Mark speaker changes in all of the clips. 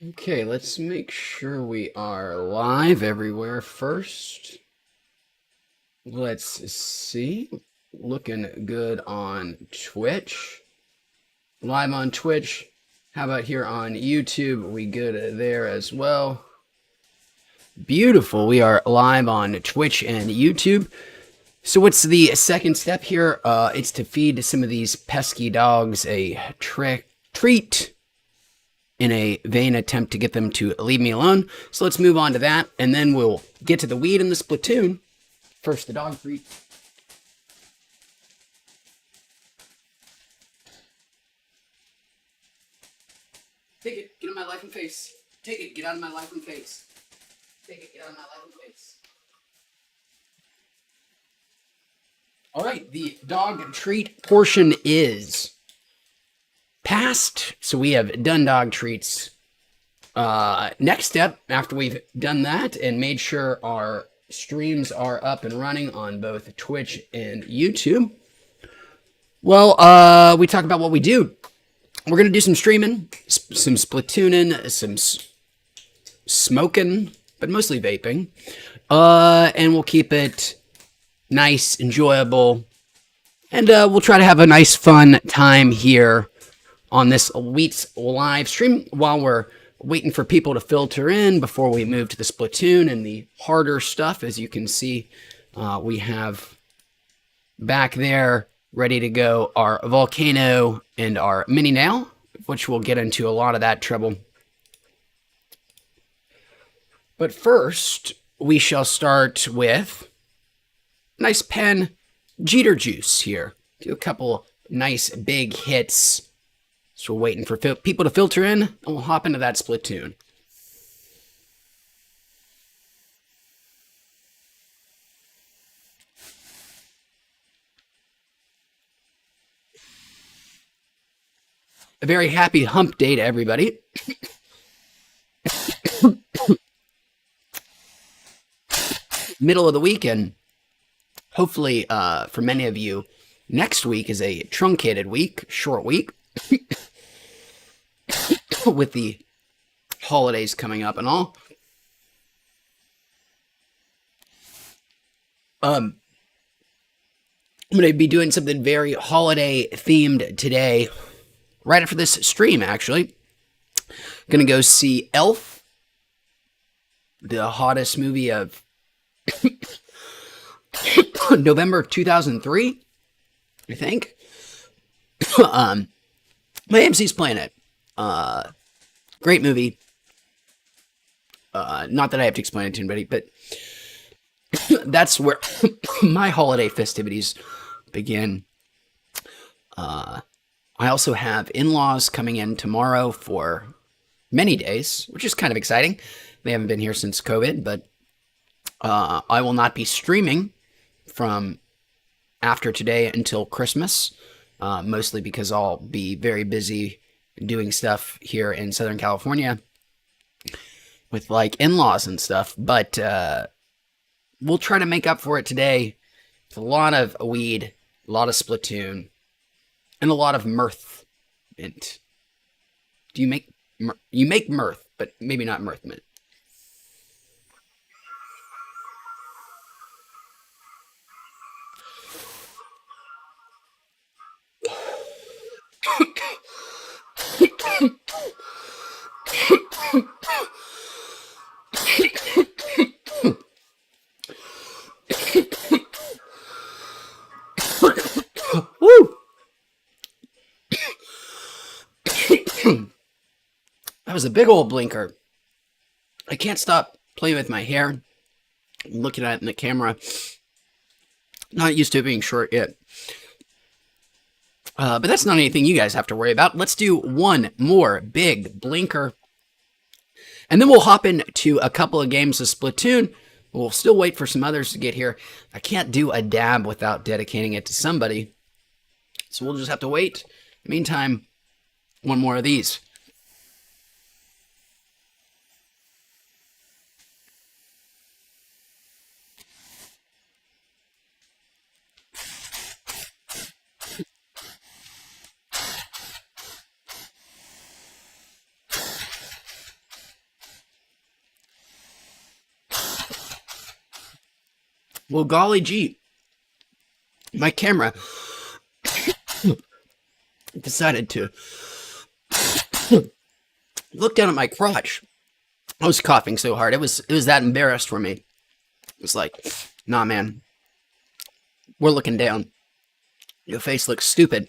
Speaker 1: Okay, let's make sure we are live everywhere first. Let's see. Looking good on Twitch. Live on Twitch. How about here on YouTube? We good there as well. Beautiful. We are live on Twitch and YouTube. So what's the second step here? It's to feed some of these pesky dogs a treat in a vain attempt to get them to leave me alone. So let's move on to that, and then we'll get to the weed and the Splatoon. First, the dog treat. Take it, get out of my life and face. Take it, get out of my life and face. Take it, get out of my life and face. All right, the dog treat portion is passed. So we have done dog treats. Next step, after we've done that and made sure our streams are up and running on both Twitch and YouTube, well, we talk about what we do. We're going to do some streaming, some Splatooning, some smoking, but mostly vaping. And we'll keep it nice, enjoyable, and we'll try to have a nice, fun time here on this week's live stream while we're waiting for people to filter in before we move to the Splatoon and the harder stuff. As you can see, we have back there ready to go our Volcano and our Mini Nail, which we'll get into a lot of that trouble. But first, we shall start with nice pen Jeter Juice here. Do a couple nice big hits. So we're waiting for people to filter in, and we'll hop into that Splatoon. A very happy hump day to everybody. Middle of the weekend. Hopefully, for many of you, next week is a truncated week, short week, with the holidays coming up and all. I'm going to be doing something very holiday themed today, right after this stream, actually. Going to go see Elf, the hottest movie of November 2003, I think. My AMC's playing it. Great movie. Not that I have to explain it to anybody, but that's where my holiday festivities begin. I also have in-laws coming in tomorrow for many days, which is kind of exciting. They haven't been here since COVID, but I will not be streaming from after today until Christmas, mostly because I'll be very busy doing stuff here in Southern California with like in-laws and stuff, but we'll try to make up for it today with a lot of weed, a lot of Splatoon, and a lot of mirth mint. Do you make mirth, but maybe not mirth mint. Woo! That was a big old blinker. I can't stop playing with my hair. I'm looking at it in the camera. Not used to it being short yet. But that's not anything you guys have to worry about. Let's do one more big blinker. And then we'll hop into a couple of games of Splatoon. We'll still wait for some others to get here. I can't do a dab without dedicating it to somebody. So we'll just have to wait. Meantime, one more of these. Well, golly gee, my camera decided to look down at my crotch. I was coughing so hard. It was that embarrassed for me. It was like, nah, man, we're looking down. Your face looks stupid.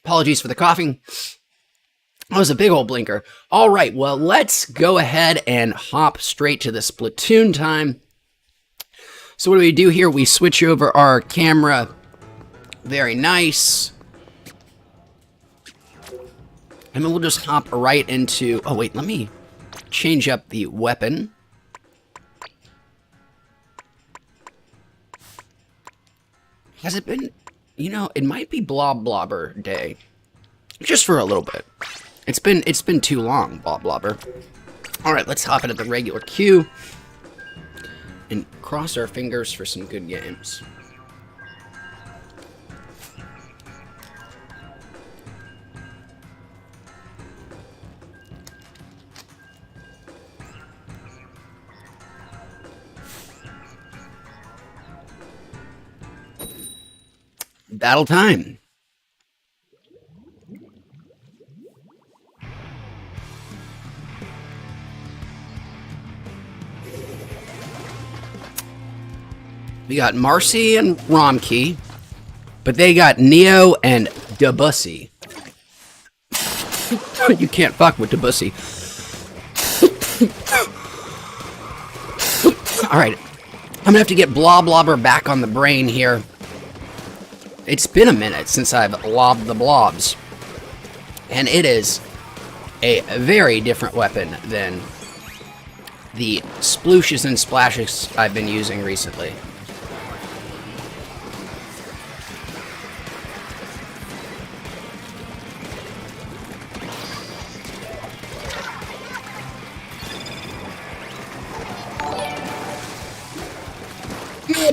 Speaker 1: Apologies for the coughing. That was a big old blinker. All right, well, let's go ahead and hop straight to the Splatoon time. So what do we do here? We switch over our camera. Very nice. And then we'll just hop right into... Oh, wait, let me change up the weapon. Has it been... You know, it might be Blob Blobber Day. Just for a little bit. It's been too long, Blob Blobber. Alright, let's hop into the regular queue. And cross our fingers for some good games. Battle time. We got Marcy and Romkey, but they got Neo and Debussy. You can't fuck with Debussy. Alright, I'm gonna have to get Blob Blobber back on the brain here. It's been a minute since I've lobbed the blobs. And it is a very different weapon than the splooshes and splashes I've been using recently.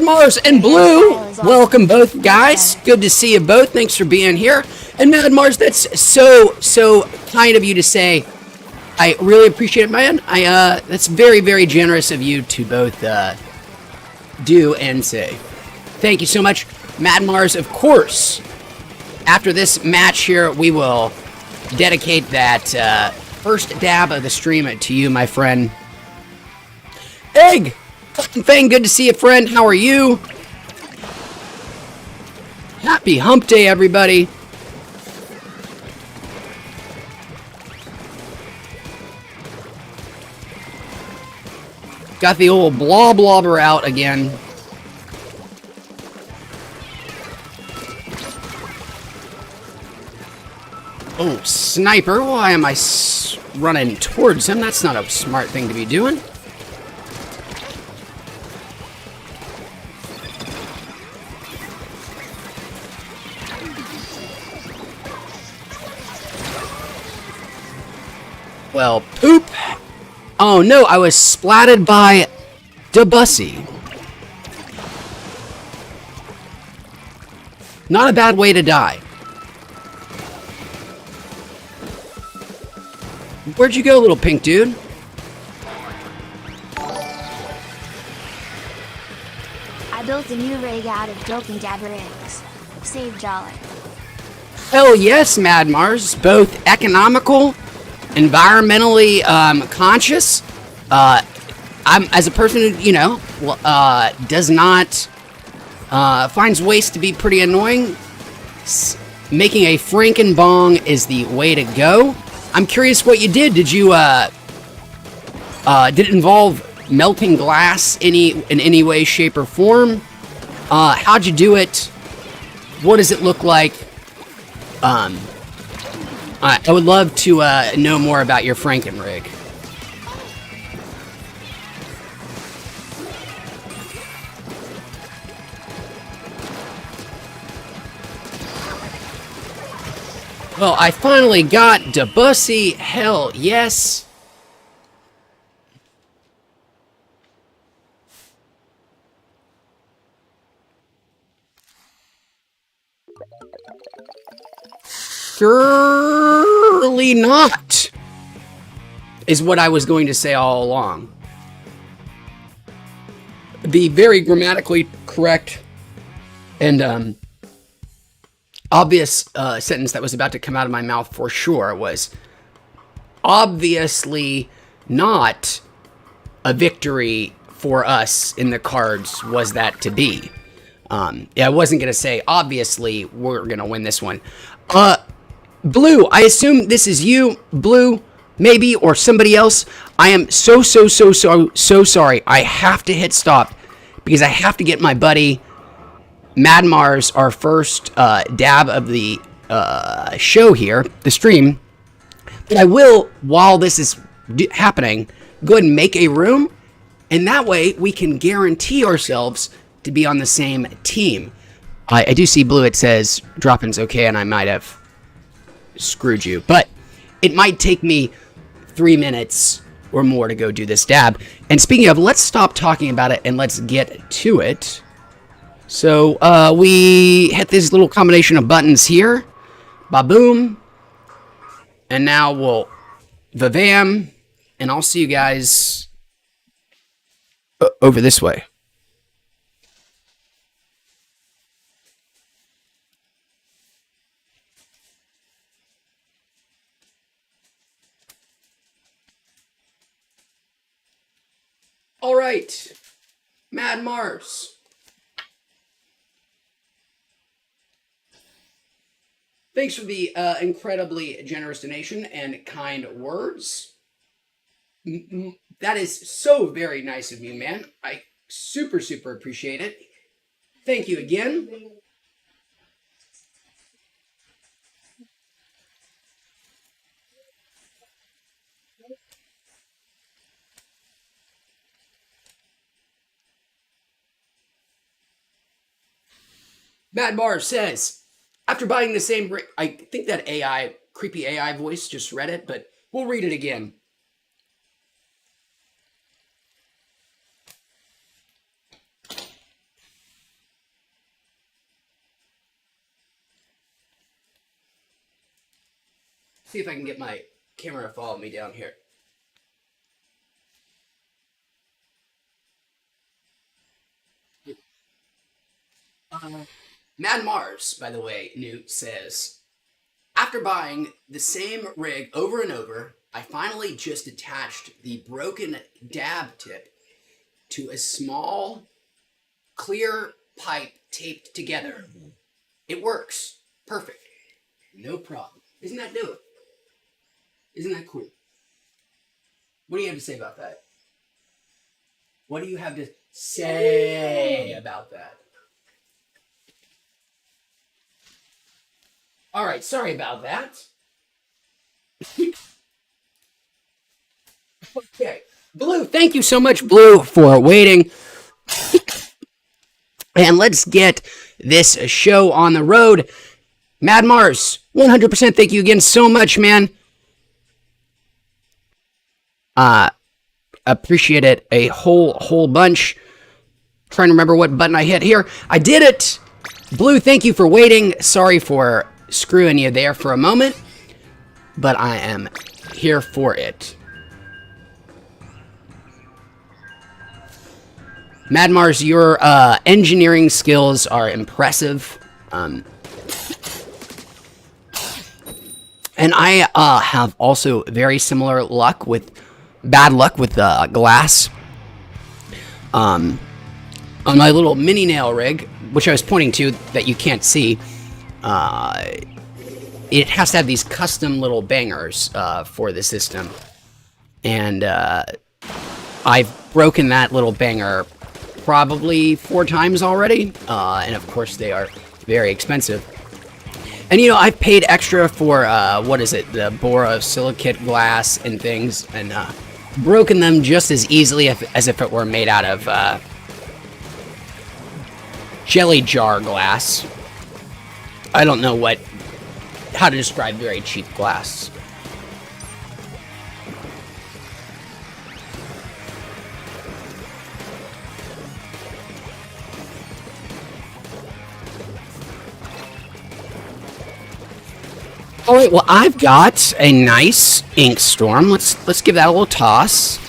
Speaker 1: Mars and Blue, welcome both guys. Good to see you both. Thanks for being here. And Mad Mars, that's so kind of you to say. I really appreciate it, man. That's very, very generous of you to both do and say. Thank you so much, Mad Mars. Of course, after this match here, we will dedicate that first dab of the stream to you, my friend. Egg! Fang, good to see you, friend. How are you? Happy hump day, everybody. Got the old Blob Blobber out again. Oh, sniper. Why am I running towards him? That's not a smart thing to be doing. Well, poop. Oh no, I was splatted by Debussy. Not a bad way to die. Where'd you go, little pink dude?
Speaker 2: I built a new rig out of Dope and Dabber eggs. Save Jolly.
Speaker 1: Hell yes, Mad Mars. Both economical, environmentally conscious. I'm as a person who, you know, does not finds waste to be pretty annoying. Making a Frankenbong is the way to go. I'm curious what you did. Did you did it involve melting glass in any way, shape, or form? How'd you do it? What does it look like? I would love to know more about your Frankenrig. Well, I finally got Debussy. Hell yes. Surely not, is what I was going to say all along. the very grammatically correct and obvious sentence that was about to come out of my mouth for sure was obviously not a victory for us in the cards was that to be. Yeah, I wasn't going to say, obviously, we're going to win this one. Blue, I assume this is you, Blue, maybe, or somebody else. I am so sorry. I have to hit stop because I have to get my buddy Mad Mars, our first dab of the show here, the stream. But I will, while this is happening, go ahead and make a room, and that way we can guarantee ourselves to be on the same team. I do see Blue, it says dropping's okay, and I might have screwed you, but it might take me 3 minutes or more to go do this dab. And speaking of, let's stop talking about it and let's get to it. So we hit this little combination of buttons here, ba-boom, and now we'll va-vam, and I'll see you guys over this way. All right, Mad Mars. Thanks for the incredibly generous donation and kind words. That is so very nice of you, man. I super appreciate it. Thank you again. Mad Mars says, after buying the same, I think that AI, creepy AI voice just read it, but we'll read it again. See if I can get my camera to follow me down here. Mad Mars, by the way, Newt says, after buying the same rig over and over, I finally just attached the broken dab tip to a small, clear pipe taped together. It works. Perfect. No problem. Isn't that new? Isn't that cool? What do you have to say about that? What do you have to say about that? All right, sorry about that. Okay, Blue, thank you so much, Blue, for waiting. And let's get this show on the road. Mad Mars, 100% thank you again so much, man. Appreciate it a whole bunch. Trying to remember what button I hit here. I did it. Blue, thank you for waiting. Sorry for screwing you there for a moment, but I am here for it. Mad Mars, your engineering skills are impressive. And I have also very similar bad luck with glass. On my little mini nail rig, which I was pointing to that you can't see, it has to have these custom little bangers for the system. And I've broken that little banger probably 4 times already. And of course they are very expensive. And you know, I've paid extra for, what is it, the borosilicate glass and things, and broken them just as easily as if it were made out of jelly jar glass. I don't know how to describe very cheap glass. All right, well, I've got a nice ink storm. Let's give that a little toss.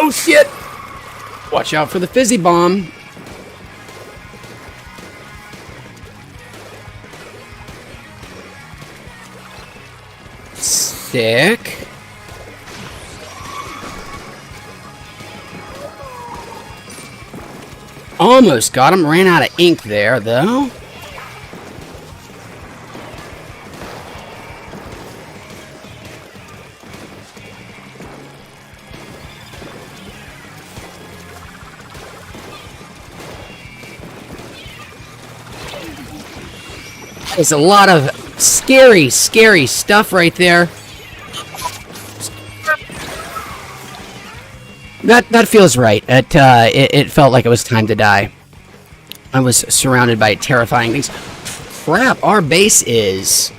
Speaker 1: Oh, shit! Watch out for the fizzy bomb. Sick. Almost got him. Ran out of ink there, though. There's a lot of scary, scary stuff right there. That feels right. It felt like it was time to die. I was surrounded by terrifying things. Crap, our base is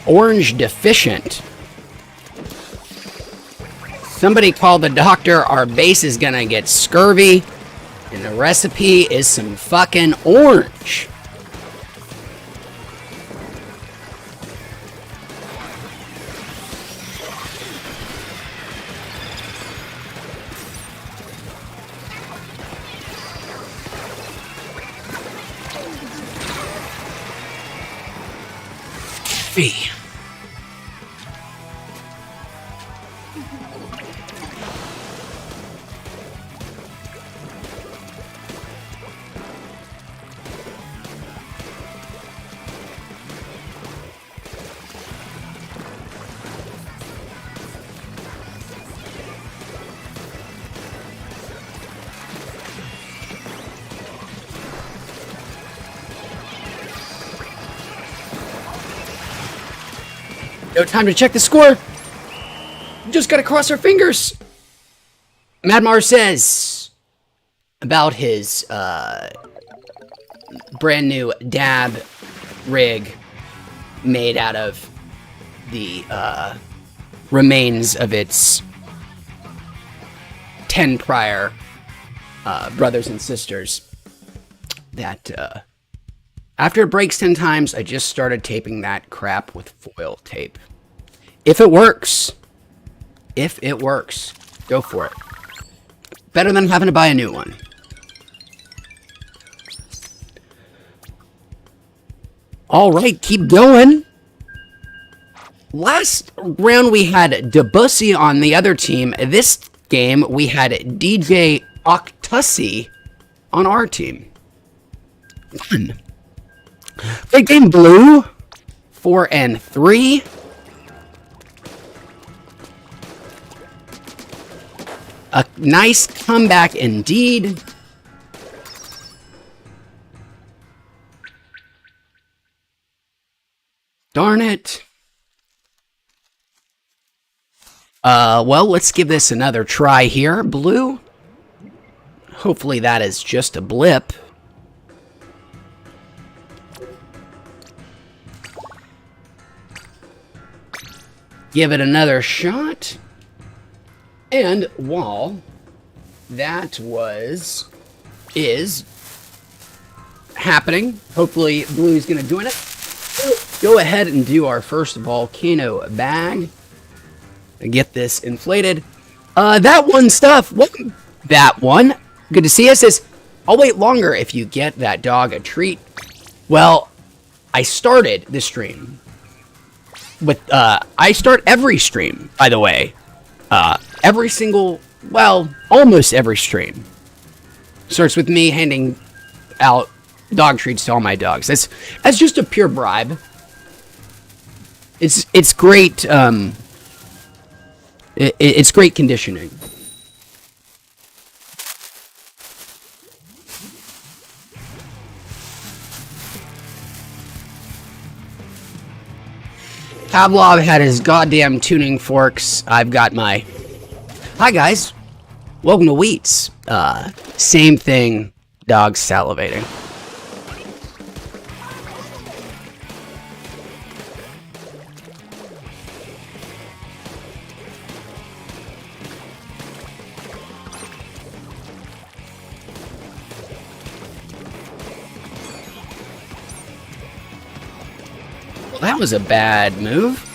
Speaker 1: orange deficient. Somebody called the doctor. Our base is gonna get scurvy. And the recipe is some fucking orange. Fee. No time to check the score. Just gotta cross our fingers. Madmar says about his brand new dab rig made out of the remains of its 10 prior brothers and sisters. That after it breaks 10 times, I just started taping that crap with foil tape. If it works, go for it. Better than having to buy a new one. All right, keep going. Last round we had Debussy on the other team. This game we had DJ Octussi on our team. Fun. Big game, Blue. 4-3. A nice comeback indeed. Darn it. Well, let's give this another try here, Blue. Hopefully that is just a blip. Give it another shot. And while that is happening, hopefully Blue's going to join it. Go ahead and do our first volcano bag. And get this inflated. That one stuff. Welcome. That one. Good to see you. Says, I'll wait longer if you get that dog a treat. Well, I started this stream with, I start every stream, by the way. Every single, well, almost every stream starts with me handing out dog treats to all my dogs. That's just a pure bribe. It's great, it's great conditioning. Pavlov had his goddamn tuning forks. I've got my... Hi, guys. Welcome to Wheats. Same thing. Dogs salivating. Well, that was a bad move.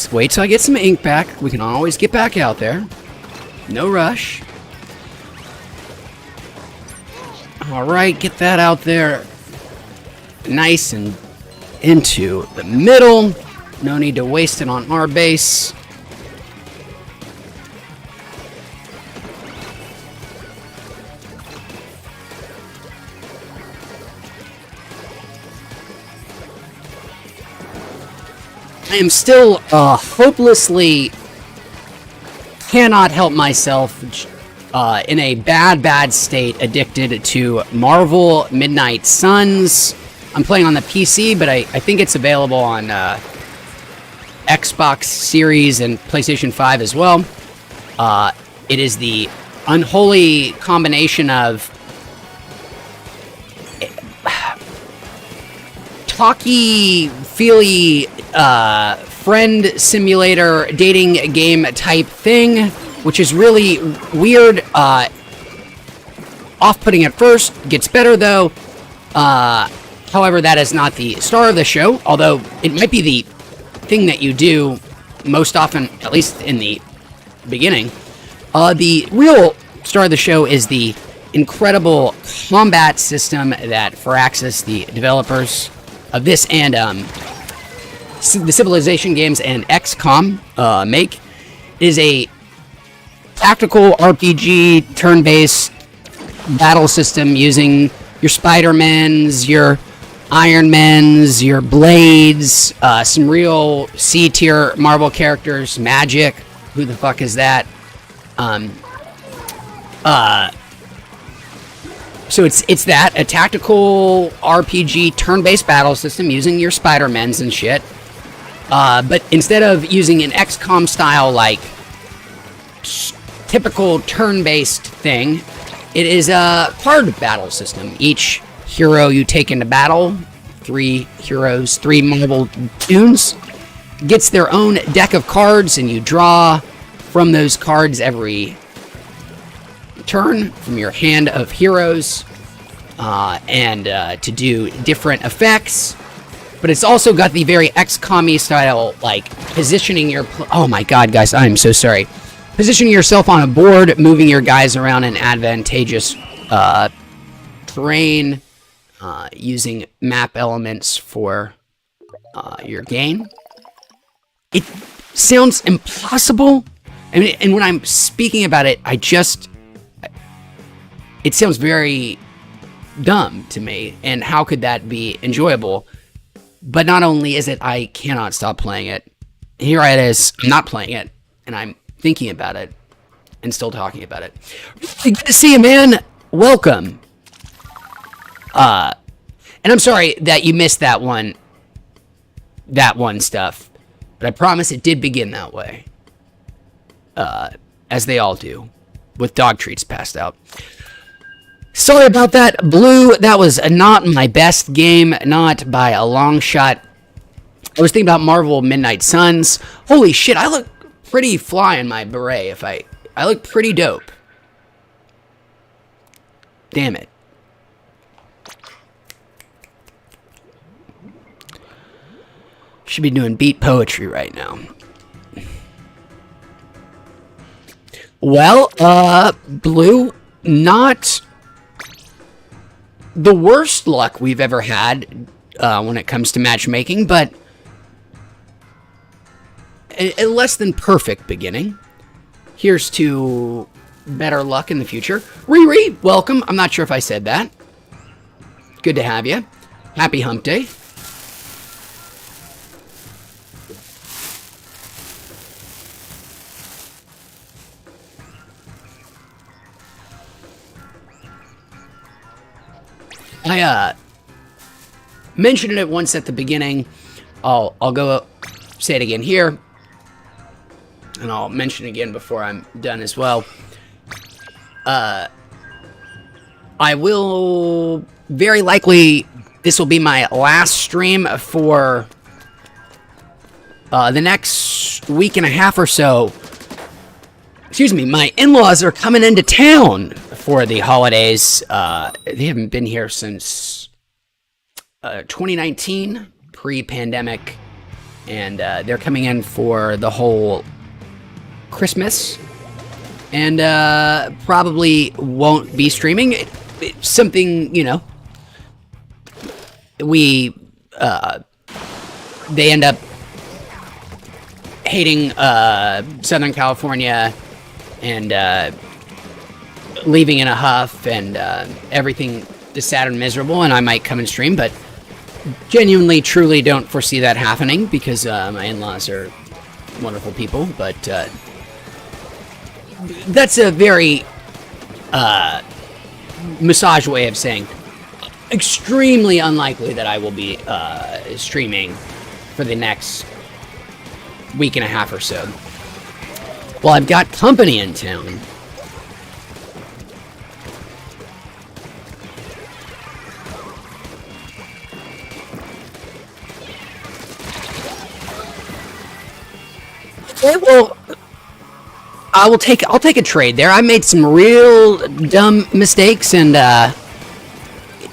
Speaker 1: Let's wait till I get some ink back. We can always get back out there. No rush. Alright, get that out there. Nice and into the middle. No need to waste it on our base. I am still hopelessly cannot help myself in a bad state, addicted to Marvel Midnight Suns. I'm playing on the PC, but I think it's available on Xbox Series and PlayStation 5 as well. It is the unholy combination of talky-feely friend simulator dating game type thing, which is really weird, off-putting at first, gets better though. However, that is not the star of the show, although it might be the thing that you do most often, at least in the beginning. The real star of the show is the incredible combat system that Firaxis, the developers of this and the Civilization games and XCOM make. It is a tactical RPG turn-based battle system using your Spider-Mans, your Ironmans, your Blades, some real C-tier Marvel characters, Magic, who the fuck is that? So it's that, a tactical RPG turn-based battle system using your Spider-Mans and shit. But instead of using an XCOM style, like, typical turn-based thing, it is a card battle system. Each hero you take into battle, 3 heroes, 3 Marvel tunes, gets their own deck of cards, and you draw from those cards every turn from your hand of heroes, and to do different effects. But it's also got the very XCOM-y style, like, positioning your... Oh my god, guys, I'm so sorry. Positioning yourself on a board, moving your guys around in advantageous terrain, using map elements for your gain. It sounds impossible. I mean, and when I'm speaking about it, it sounds very dumb to me. And how could that be enjoyable? But not only is it, I cannot stop playing it. Here it is, I'm not playing it, and I'm thinking about it, and still talking about it. Really good to see you, man. Welcome. And I'm sorry that you missed that one stuff, but I promise it did begin that way. As they all do, with dog treats passed out. Sorry about that, Blue. That was not my best game, not by a long shot. I was thinking about Marvel Midnight Suns. Holy shit, I look pretty fly in my beret. I look pretty dope. Damn it. Should be doing beat poetry right now. Well, Blue, not the worst luck we've ever had when it comes to matchmaking, but a less than perfect beginning. Here's to better luck in the future. Riri, welcome. I'm not sure if I said that. Good to have you. Happy hump day. I mentioned it once at the beginning. I'll go say it again here, and I'll mention it again before I'm done as well. I will very likely, this will be my last stream for the next week and a half or so. Excuse me, my in-laws are coming into town for the holidays. They haven't been here since 2019, pre-pandemic and they're coming in for the whole Christmas, and probably won't be streaming. It's something, you know, they end up hating Southern California and leaving in a huff, and everything is sad and miserable, and I might come and stream, but genuinely, truly don't foresee that happening because my in-laws are wonderful people, but that's a very massage way of saying extremely unlikely that I will be streaming for the next week and a half or so. Well, I've got company in town. Okay, well, I'll take a trade there. I made some real dumb mistakes, and I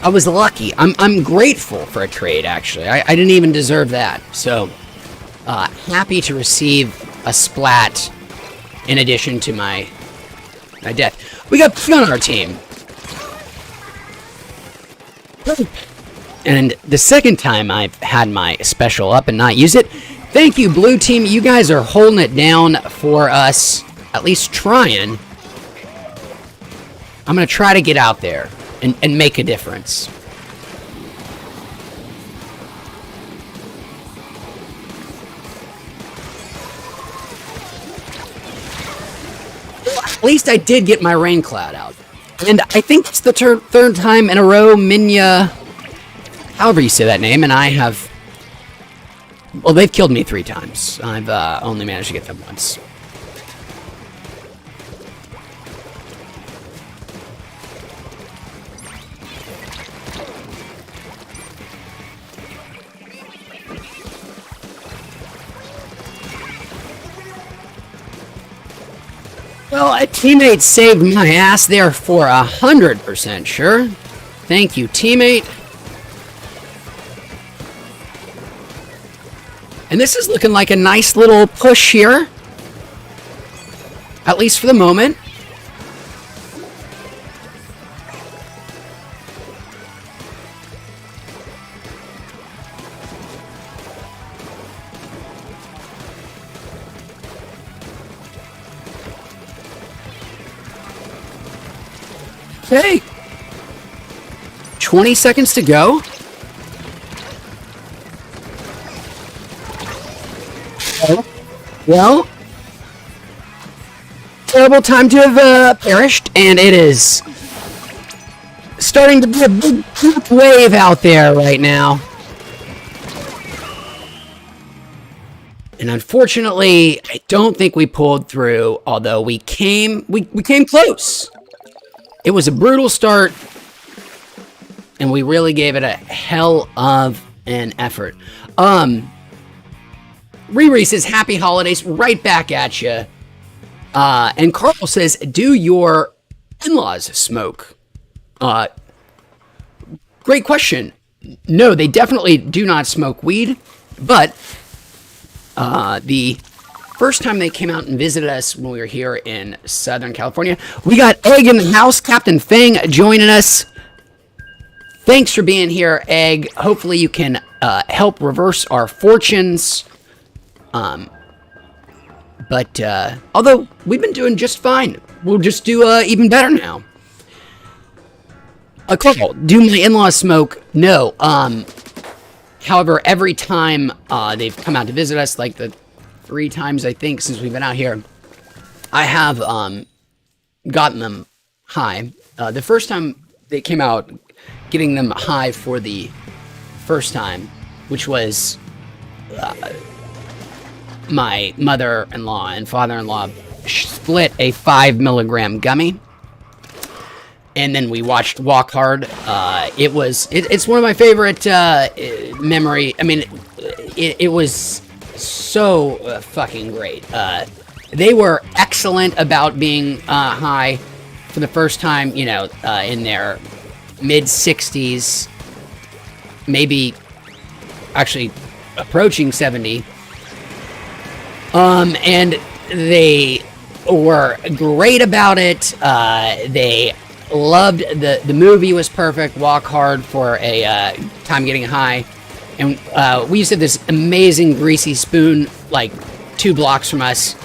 Speaker 1: was lucky. I'm grateful for a trade, actually. I didn't even deserve that. So, happy to receive a splat in addition to my death. We got Pig on our team. And the second time I've had my special up and not use it. Thank you, Blue Team. You guys are holding it down for us. At least trying. I'm going to try to get out there and make a difference. Well, at least I did get my rain cloud out. And I think it's the third time in a row, Minya, however you say that name, and I have... Well, they've killed me 3 times. I've only managed to get them once. Well, a teammate saved my ass there for 100% sure. Thank you, teammate. And this is looking like a nice little push here. At least for the moment. Okay. 20 seconds to go. Well, terrible time to have perished, and it is starting to be a big poop wave out there right now. And unfortunately, I don't think we pulled through, although we came close. It was a brutal start, and we really gave it a hell of an effort. Riri says, happy holidays, right back at you. And Carl says, do your in-laws smoke? Great question. No, they definitely do not smoke weed, but the first time they came out and visited us when we were here in Southern California, we got Egg in the house, Captain Fang joining us. Thanks for being here, Egg. Hopefully you can help reverse our fortunes. But although we've been doing just fine, we'll just do even better now. Carl, do my in-laws smoke? No. However, every time they've come out to visit us, like the 3 times I think since we've been out here, I have gotten them high. The first time they came out, getting them high for the first time, which was my mother-in-law and father-in-law split a 5 milligram gummy, and then we watched Walk Hard. It's one of my favorite memory. I mean, it was so fucking great. They were excellent about being high for the first time, you know, in their mid-60s, maybe actually approaching 70. And they were great about it. They loved the movie was perfect. Walk Hard for a Time Getting High, and we used to have this amazing greasy spoon like 2 blocks from us.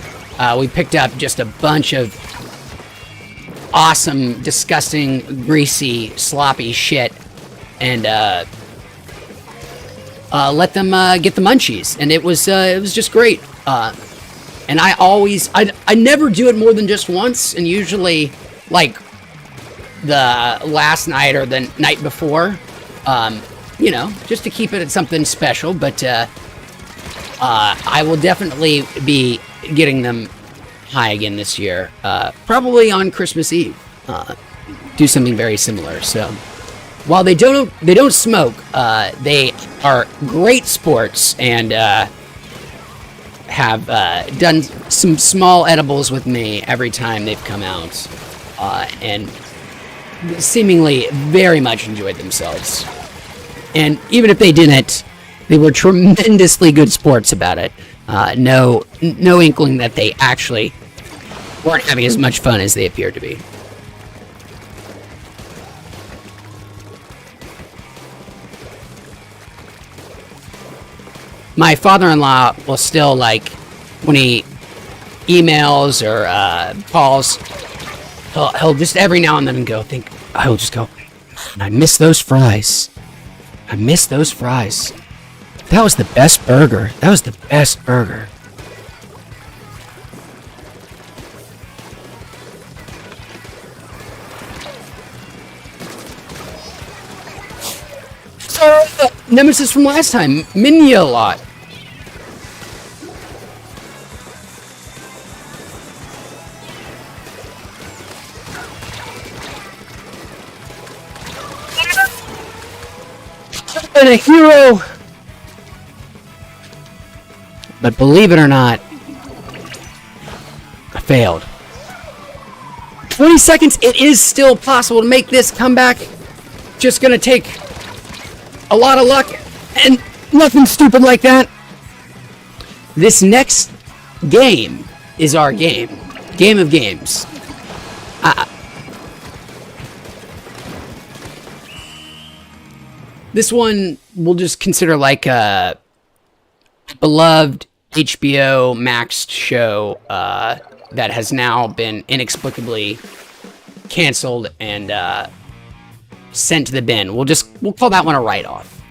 Speaker 1: We picked up just a bunch of awesome, disgusting, greasy, sloppy shit, and let them get the munchies, and it was just great. And I never do it more than just once, and usually like the last night or the night before, just to keep it at something special. But I will definitely be getting them high again this year, probably on Christmas Eve. Do something very similar. So while they don't smoke, they are great sports and have done some small edibles with me every time they've come out, and seemingly very much enjoyed themselves. And even if they didn't, they were tremendously good sports about it. No inkling that they actually weren't having as much fun as they appeared to be. My father-in-law will still, like, when he emails or calls, he'll just every now and then he'll just go, I miss those fries. I miss those fries. That was the best burger. That was the best burger. So, Nemesis from last time, Minya a lot. Been a hero, but believe it or not, I failed. 20 seconds. It is still possible to make this comeback. Just gonna take a lot of luck and nothing stupid like that. This next game is our game. Game of games. This one we'll just consider like a beloved HBO Max show that has now been inexplicably canceled and sent to the bin. We'll call that one a write-off.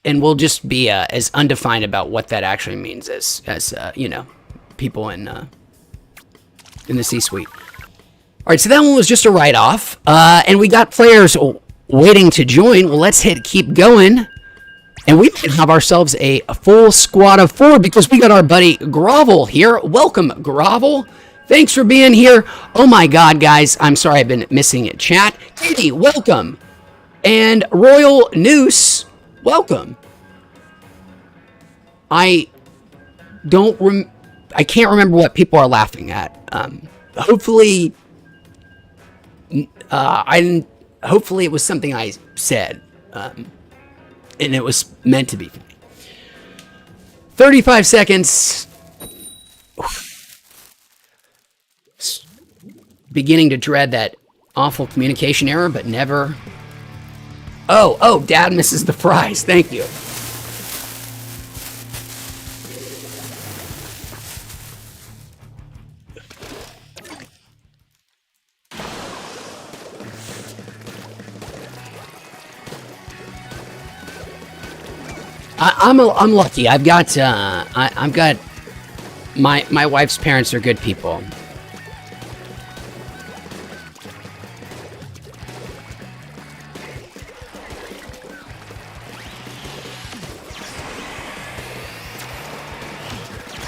Speaker 1: And we'll just be as undefined about what that actually means as people in the C-suite. All right, so that one was just a write-off, and we got players waiting to join. Well, let's keep going, and we can have ourselves a full squad of 4 because we got our buddy Grovel here. Welcome, Grovel. Thanks for being here. Oh my God, guys, I'm sorry I've been missing it. Chat, Katie, welcome, and Royal Noose, welcome. I can't remember what people are laughing at. Hopefully it was something I said, and it was meant to be funny. 35 seconds. Beginning to dread that awful communication error, but never. Oh, Dad misses the fries. Thank you. I'm lucky. I've got my wife's parents are good people.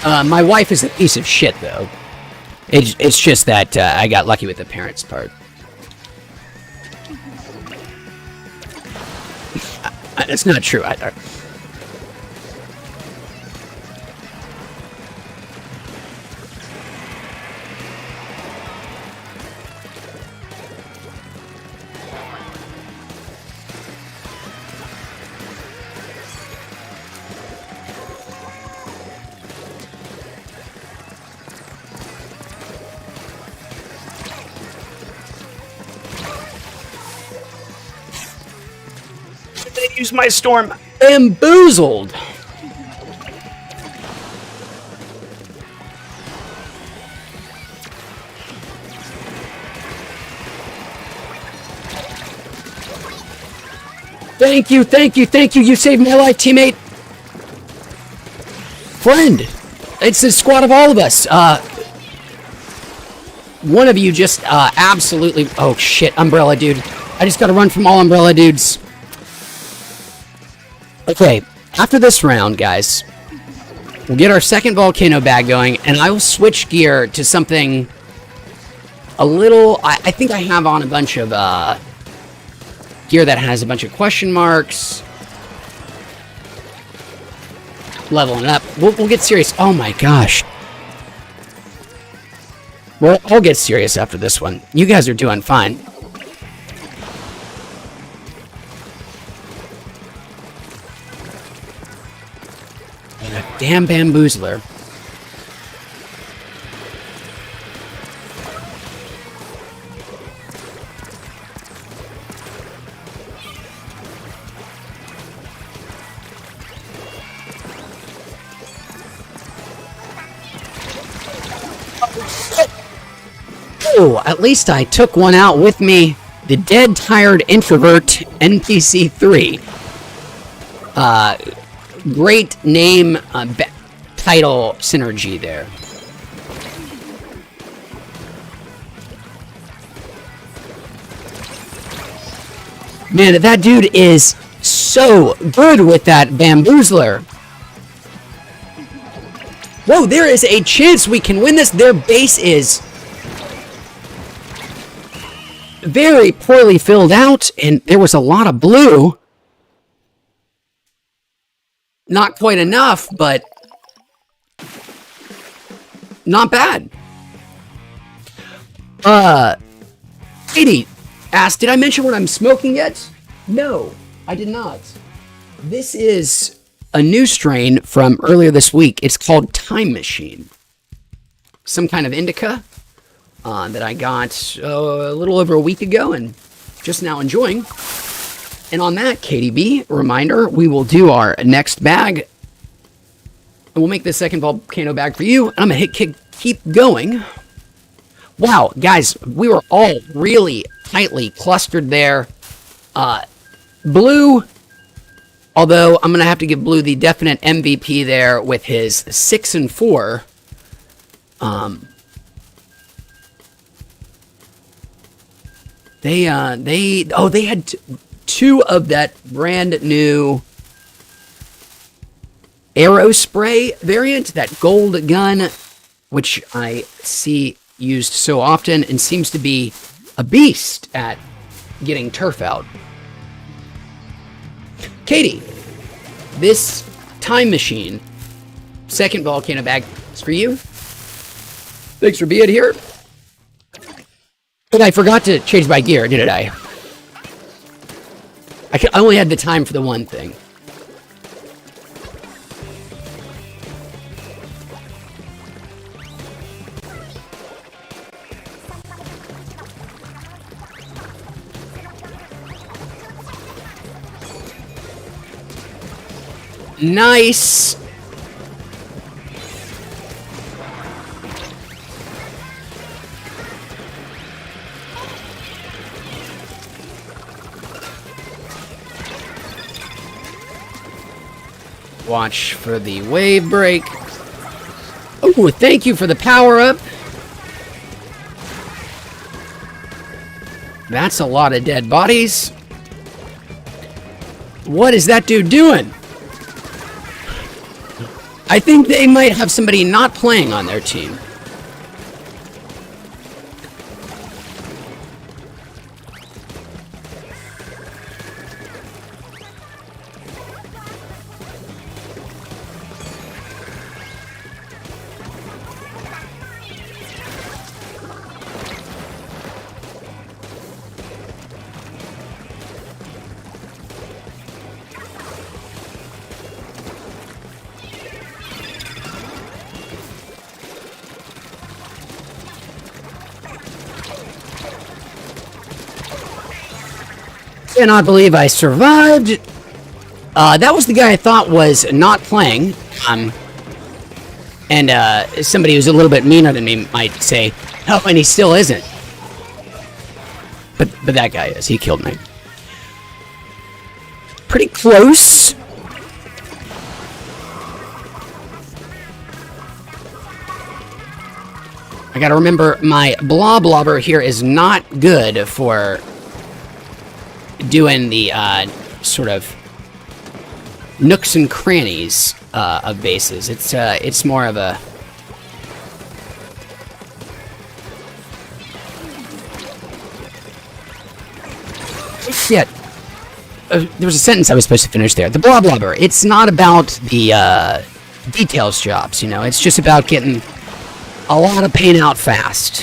Speaker 1: My wife is a piece of shit, though. It's just that I got lucky with the parents part. It's not true. use my storm. Bamboozled. Thank you, thank you, thank you. You saved my life, teammate. Friend. It's a squad of all of us. One of you just absolutely... Oh, shit. Umbrella dude. I just gotta run from all umbrella dudes. Okay. After this round, guys, we'll get our second volcano bag going, and I will switch gear to something a little... I think I have on a bunch of gear that has a bunch of question marks. Leveling up. We'll get serious. Oh my gosh. Well, I'll get serious after this one. You guys are doing fine. And a damn bamboozler. Oh, at least I took one out with me. The Dead Tired Introvert NPC 3. Great name, title synergy there. Man, that dude is so good with that bamboozler. Whoa, there is a chance we can win this. Their base is very poorly filled out, and there was a lot of blue. Not quite enough, but not bad. Katie asked, did I mention what I'm smoking yet? No, I did not. This is a new strain from earlier this week. It's called Time Machine. Some kind of indica that I got a little over a week ago and just now enjoying. And on that, KDB, reminder, we will do our next bag. And we'll make the second volcano bag for you. And I'm going to keep going. Wow, guys, we were all really tightly clustered there. Blue, although I'm going to have to give Blue the definite MVP there with his 6 and 4. They had two of that brand new arrow spray variant, that gold gun, which I see used so often and seems to be a beast at getting turf out. Katie, this Time Machine second volcano bag is for you. Thanks for being here. But I forgot to change my gear, didn't I? I only had the time for the one thing. Nice. Watch for the wave break. Oh, thank you for the power up. That's a lot of dead bodies. What is that dude doing? I think they might have somebody not playing on their team. Cannot believe I survived. That was the guy I thought was not playing. And somebody who's a little bit meaner than me might say, oh, and he still isn't. But that guy is. He killed me. Pretty close. I gotta remember, my Bloblobber here is not good for doing the sort of nooks and crannies of bases. It's more of a... Shit. There was a sentence I was supposed to finish there. The Bloblobber, it's not about the details jobs, you know. It's just about getting a lot of paint out fast.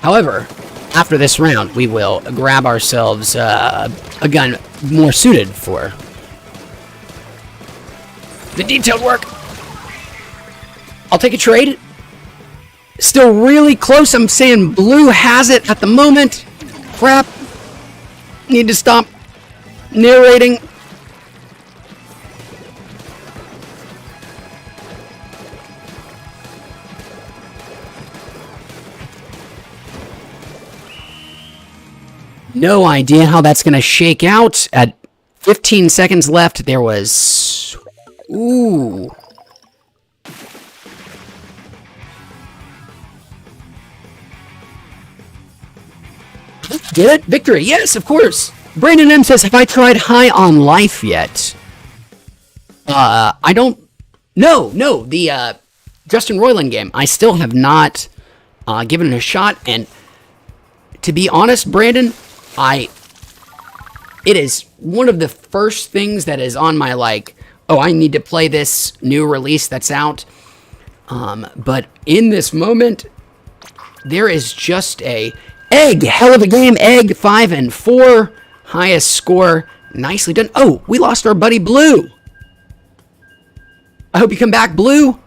Speaker 1: However, after this round, we will grab ourselves a gun more suited for the detailed work. I'll take a trade. Still really close. I'm saying blue has it at the moment. Crap. Need to stop narrating. No idea how that's going to shake out. At 15 seconds left, there was... Ooh. Did it? Victory. Yes, of course. Brandon M says, have I tried High on Life yet? I don't... No, the Justin Roiland game. I still have not given it a shot, and to be honest, Brandon, it is one of the first things that is on my, like, oh, I need to play this new release that's out. But in this moment, there is just a Egg, hell of a game. Egg 5 and 4, highest score, nicely done. Oh, we lost our buddy Blue. I hope you come back, Blue.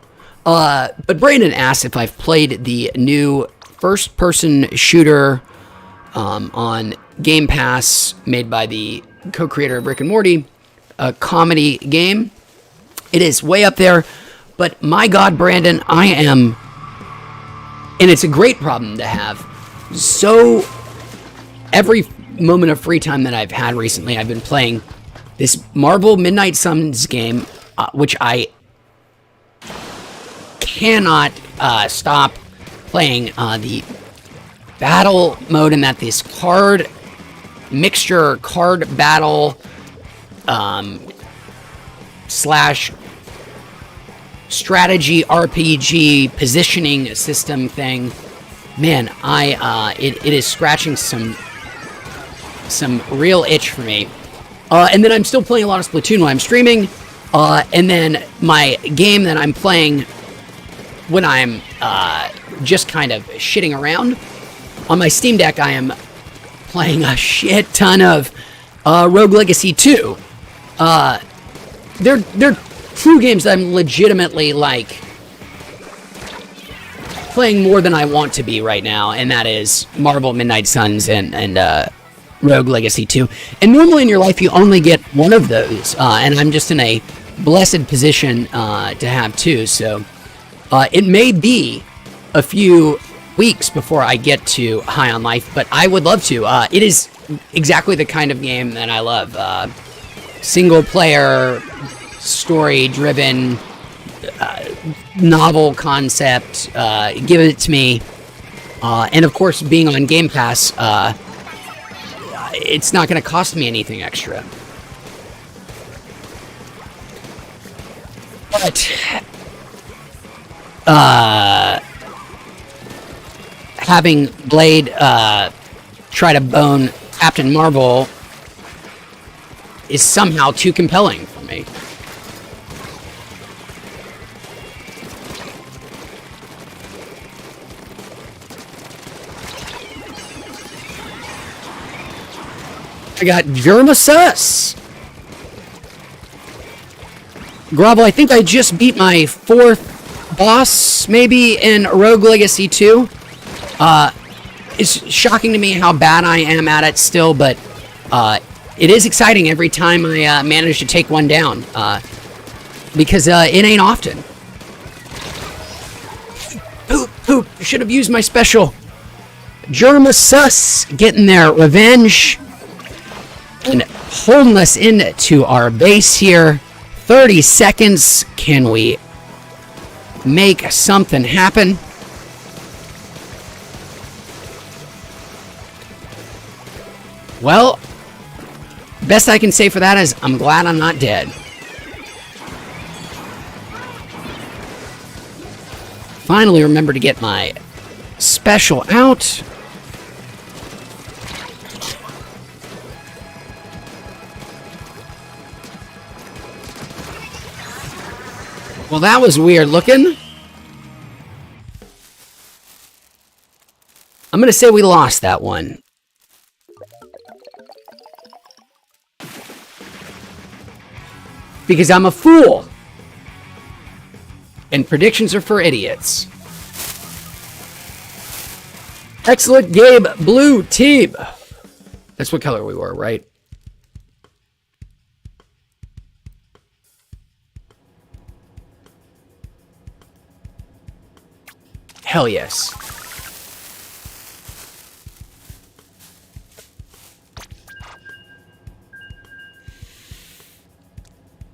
Speaker 1: But Brandon asked if I've played the new first-person shooter on Game Pass, made by the co-creator of Rick and Morty, a comedy game. It is way up there, but my God, Brandon, I am, and it's a great problem to have. So every moment of free time that I've had recently, I've been playing this Marvel Midnight Suns game, which I cannot stop playing. The battle mode in that, this card mixture, card battle slash strategy RPG positioning system thing. Man, it is scratching some real itch for me. And then I'm still playing a lot of Splatoon while I'm streaming. And then my game that I'm playing when I'm just kind of shitting around, on my Steam Deck, I am playing a shit ton of Rogue Legacy 2. They're two games that I'm legitimately, like, playing more than I want to be right now, and that is Marvel Midnight Suns and Rogue Legacy 2. And normally in your life, you only get one of those, and I'm just in a blessed position to have two, so it may be a few weeks before I get to High on Life, but I would love to. It is exactly the kind of game that I love. Single player, story driven, novel concept. Give it to me. And of course, being on Game Pass, it's not going to cost me anything extra. But having Blade try to bone Captain Marvel is somehow too compelling for me. I got Germasus. Grovel, I think I just beat my 4th boss, maybe, in Rogue Legacy 2. It's shocking to me how bad I am at it still, but it is exciting every time I manage to take one down, because it ain't often. Poop, should have used my special. Germasus getting their revenge and holding us into our base here. 30 seconds. Can we make something happen? Well, best I can say for that is I'm glad I'm not dead. Finally remember to get my special out. Well, that was weird looking. I'm going to say we lost that one. Because I'm a fool. And predictions are for idiots. Excellent game, blue team. That's what color we were, right? Hell yes.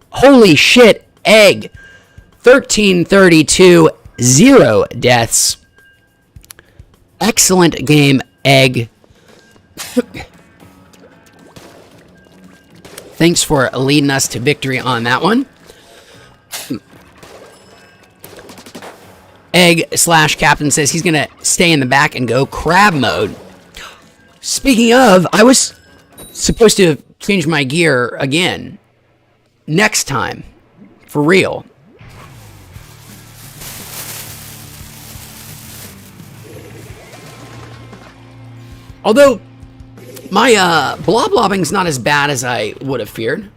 Speaker 1: Holy shit, egg. 1332, 0 deaths. Excellent game, egg. Thanks for leading us to victory on that one. Egg/Captain says he's gonna stay in the back and go crab mode. Speaking of, I was supposed to change my gear again. Next time. For real. Although, my blobbing's not as bad as I would have feared.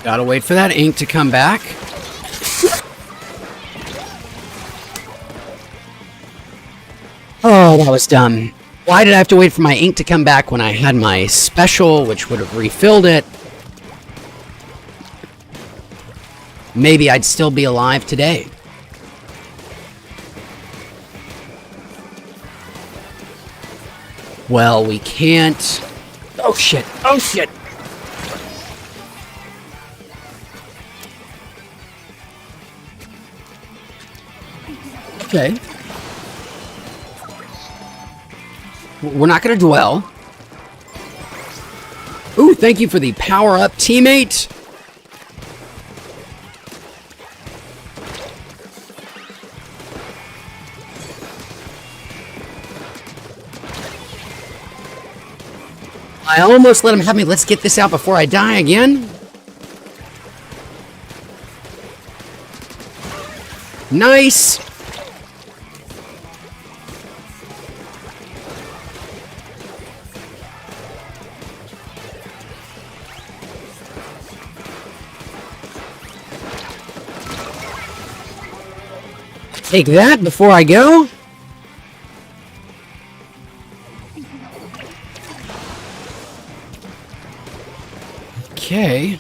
Speaker 1: Gotta wait for that ink to come back. Oh, that was dumb. Why did I have to wait for my ink to come back when I had my special, which would have refilled it? Maybe I'd still be alive today. Well, we can't... Oh shit, oh shit! Okay. We're not going to dwell. Ooh, thank you for the power-up, teammate. I almost let him have me. Let's get this out before I die again. Nice. Take that before I go. Okay.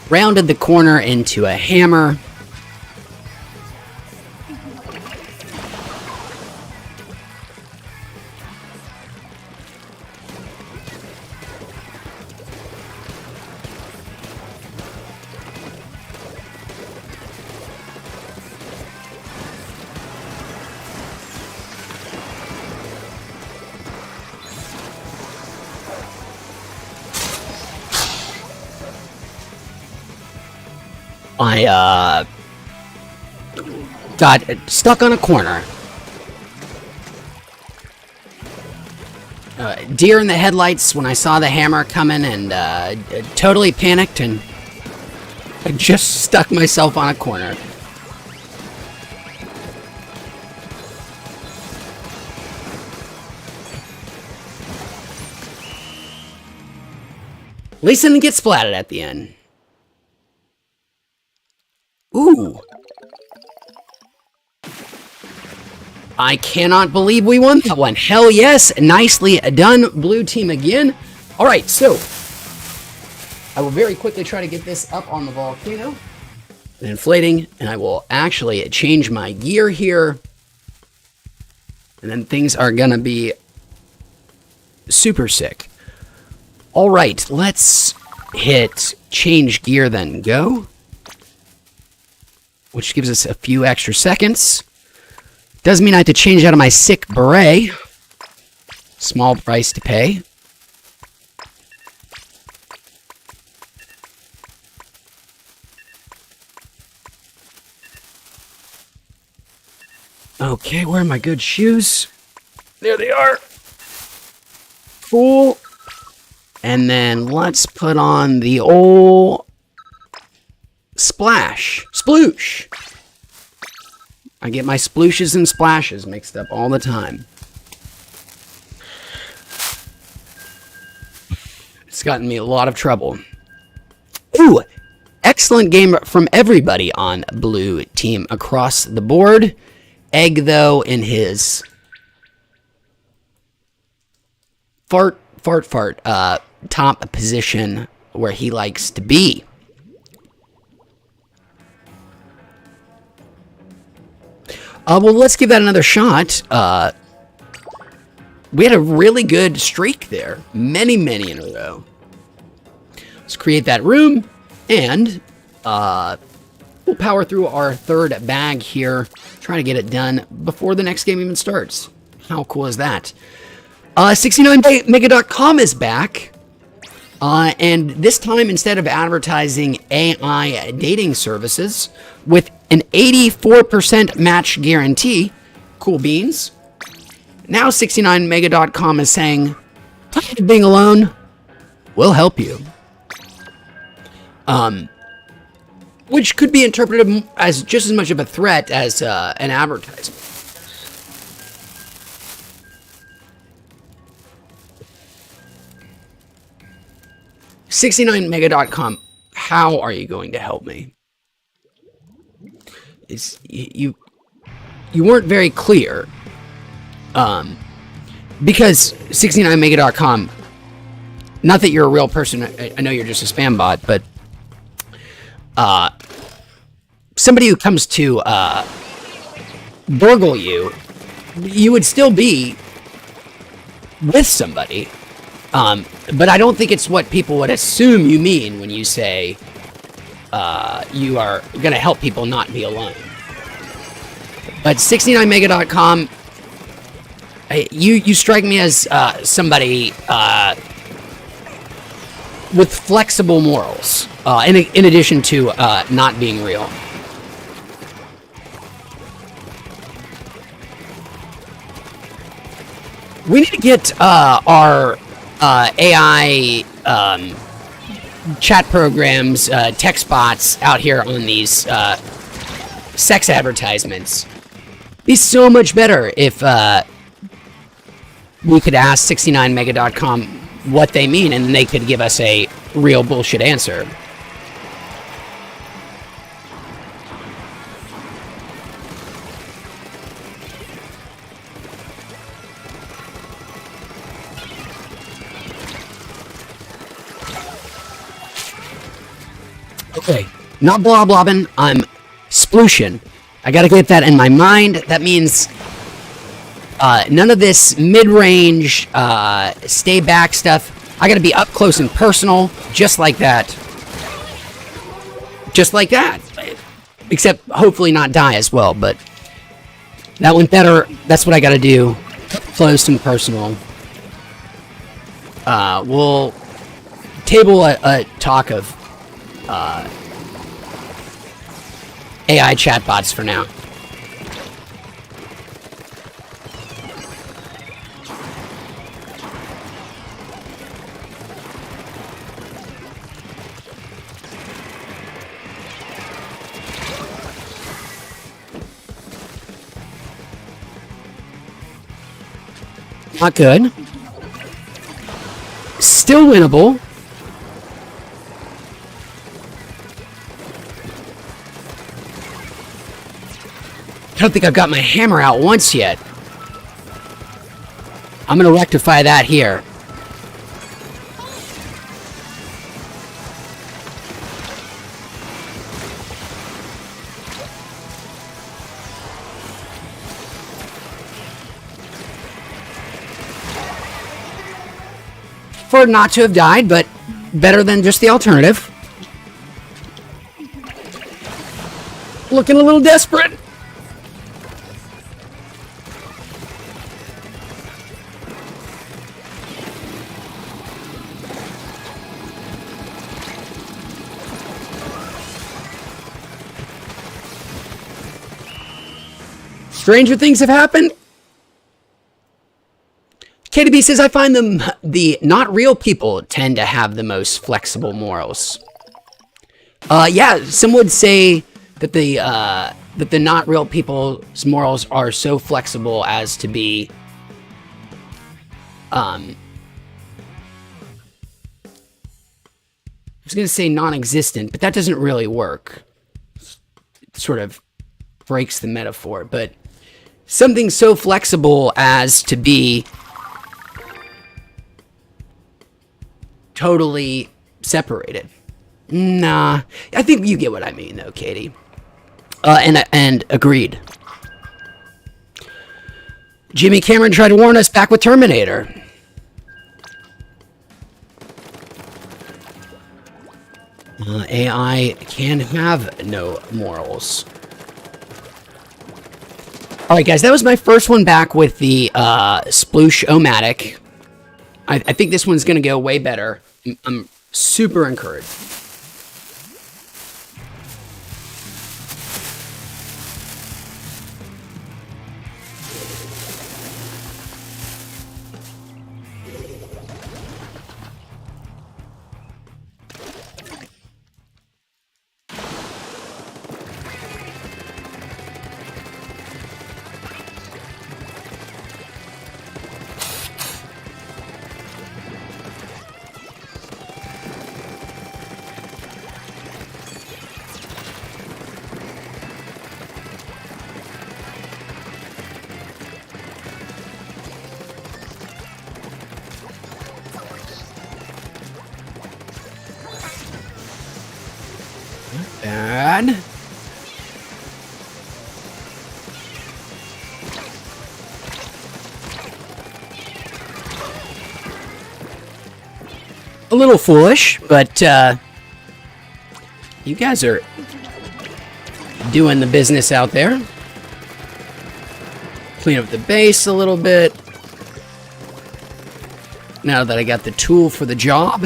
Speaker 1: Rounded the corner into a hammer. I got stuck on a corner. deer in the headlights when I saw the hammer coming, and totally panicked, and I just stuck myself on a corner. At least I didn't get splatted at the end. Ooh. I cannot believe we won that one. Hell yes. Nicely done, blue team again. All right, so I will very quickly try to get this up on the volcano. Inflating, and I will actually change my gear here. And then things are going to be super sick. All right, let's hit change gear, then go. Which gives us a few extra seconds. Does mean I have to change out of my sick beret. Small price to pay. Okay, where are my good shoes? There they are. Cool. And then let's put on the old splash. Sploosh. I get my splooshes and splashes mixed up all the time. It's gotten me a lot of trouble. Ooh, excellent game from everybody on blue team across the board. Egg, though, in his fart, top position where he likes to be. Well, let's give that another shot. We had a really good streak there. Many in a row. Let's create that room, and we'll power through our third bag here, trying to get it done before the next game even starts. How cool is that? 69mega.com is back. And this time, instead of advertising AI dating services with an 84% match guarantee, cool beans, now 69mega.com is saying, tired of being alone? We'll help you. Which could be interpreted as just as much of a threat as an advertisement. .69mega.com, how are you going to help me? You weren't very clear. Because 69mega.com, not that you're a real person, I know you're just a spam bot, but somebody who comes to burgle you, you would still be with somebody. But I don't think it's what people would assume you mean when you say you are going to help people not be alone. But 69mega.com, you strike me as somebody with flexible morals, in addition to not being real. We need to get our AI chat programs, text bots out here on these sex advertisements. Be so much better if we could ask 69mega.com what they mean, and they could give us a real bullshit answer. Okay, not blah blobbing, I'm splooshin'. I gotta get that in my mind. That means none of this mid-range, stay back stuff. I gotta be up close and personal, just like that. Just like that. Except hopefully not die as well, but that went better. That's what I gotta do. Close and personal. We'll table a talk of AI chatbots for now. Not good. Still winnable. I don't think I've got my hammer out once yet. I'm going to rectify that here. For not to have died, but better than just the alternative. Looking a little desperate. Stranger things have happened. KDB says, I find the not real people tend to have the most flexible morals. Yeah, some would say that the not real people's morals are so flexible as to be, I was going to say non-existent, but that doesn't really work. It sort of breaks the metaphor, but something so flexible as to be totally separated. Nah, I think you get what I mean, though, Katie. And agreed. Jimmy Cameron tried to warn us back with Terminator. AI can have no morals. Alright, guys, that was my first one back with the Sploosh-O-Matic. I think this one's going to go way better. I'm super encouraged. Bad. A little foolish, but you guys are doing the business out there. Clean up the base a little bit. Now that I got the tool for the job.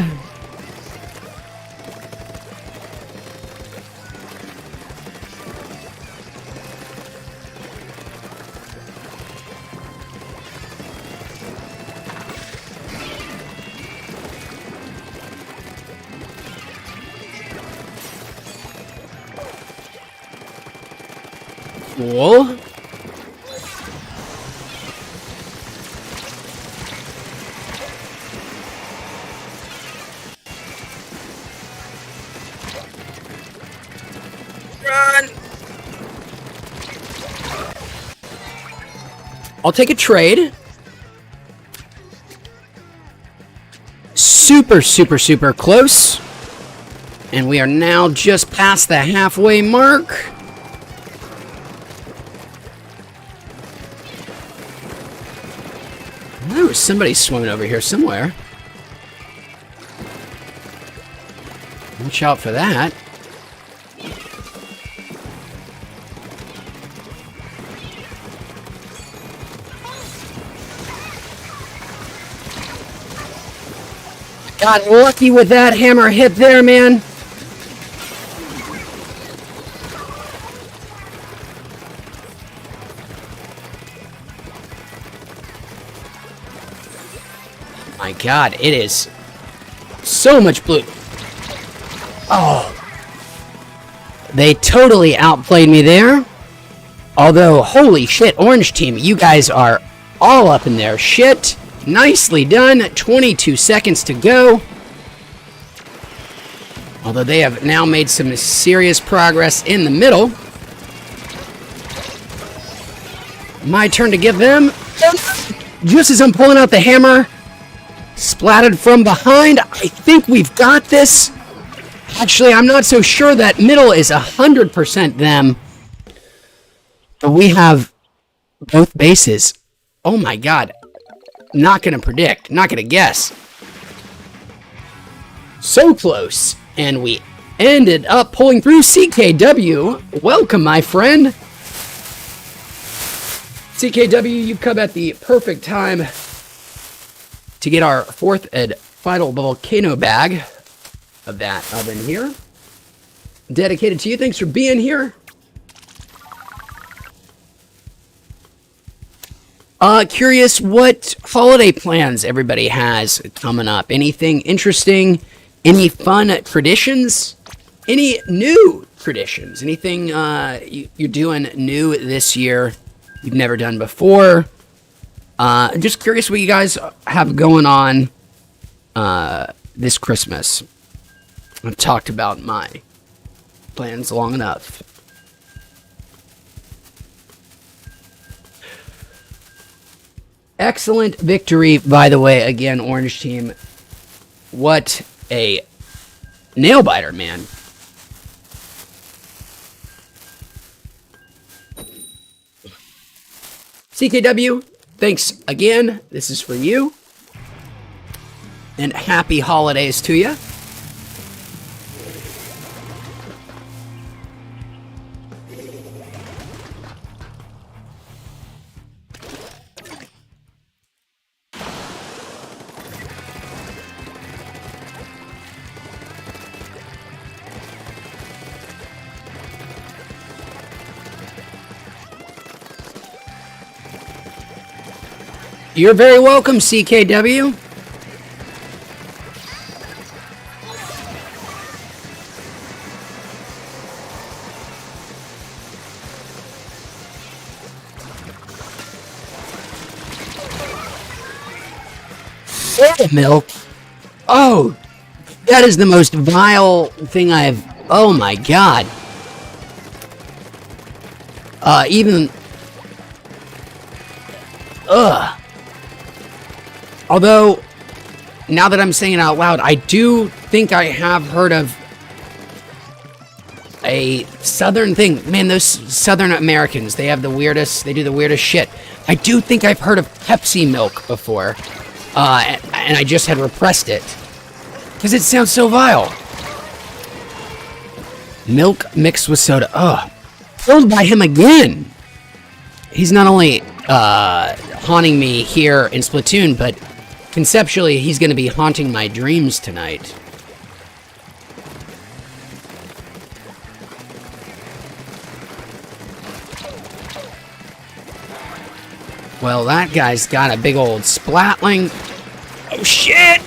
Speaker 1: Cool. Run. I'll take a trade. Super, super, super close. And we are now just past the halfway mark. There was somebody swimming over here somewhere. Watch out for that. Got lucky with that hammer hit there, man. My God, it is so much blue. Oh. They totally outplayed me there. Although, holy shit, Orange Team, you guys are all up in their shit. Nicely done. 22 seconds to go. Although they have now made some serious progress in the middle. My turn to give them. Just as I'm pulling out the hammer, splatted from behind. I think we've got this. Actually, I'm not so sure. That middle is 100% them. But we have both bases. Oh my god. Not gonna predict. Not gonna guess. So close. And we ended up pulling through. CKW. Welcome, my friend. CKW, you've come at the perfect time to get our fourth and final volcano bag of that oven here. Dedicated to you. Thanks for being here. Curious what holiday plans everybody has coming up. Anything interesting? Any fun traditions? Any new traditions? Anything you're doing new this year you've never done before? Just curious what you guys have going on this Christmas. I've talked about my plans long enough. Excellent victory, by the way, again, Orange Team. What a nail-biter, man. CKW, thanks again. This is for you. And happy holidays to you. You're very welcome, CKW. Soda milk? Oh, that is the most vile thing I've... Oh my god. Even... Ugh. Although, now that I'm saying it out loud, I do think I have heard of a southern thing. Man, those Southern Americans, they have the weirdest, they do the weirdest shit. I do think I've heard of Pepsi milk before, and I just had repressed it, because it sounds so vile. Milk mixed with soda. Ugh. Killed by him again. He's not only haunting me here in Splatoon, but conceptually, he's going to be haunting my dreams tonight. Well, that guy's got a big old splatling. Oh, shit!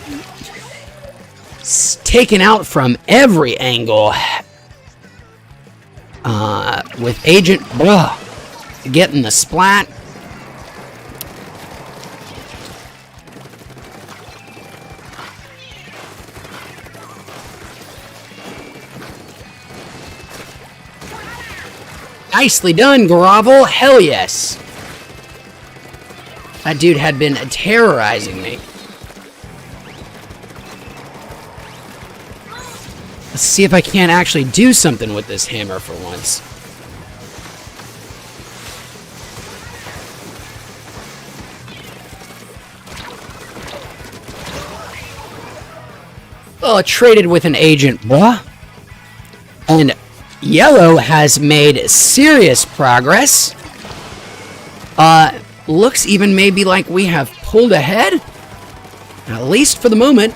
Speaker 1: It's taken out from every angle. With Agent Blah getting the splat. Nicely done, Grovel. Hell yes. That dude had been terrorizing me. Let's see if I can't actually do something with this hammer for once. Oh, traded with an agent, bruh. And Yellow has made serious progress. Looks even maybe like we have pulled ahead. At least for the moment.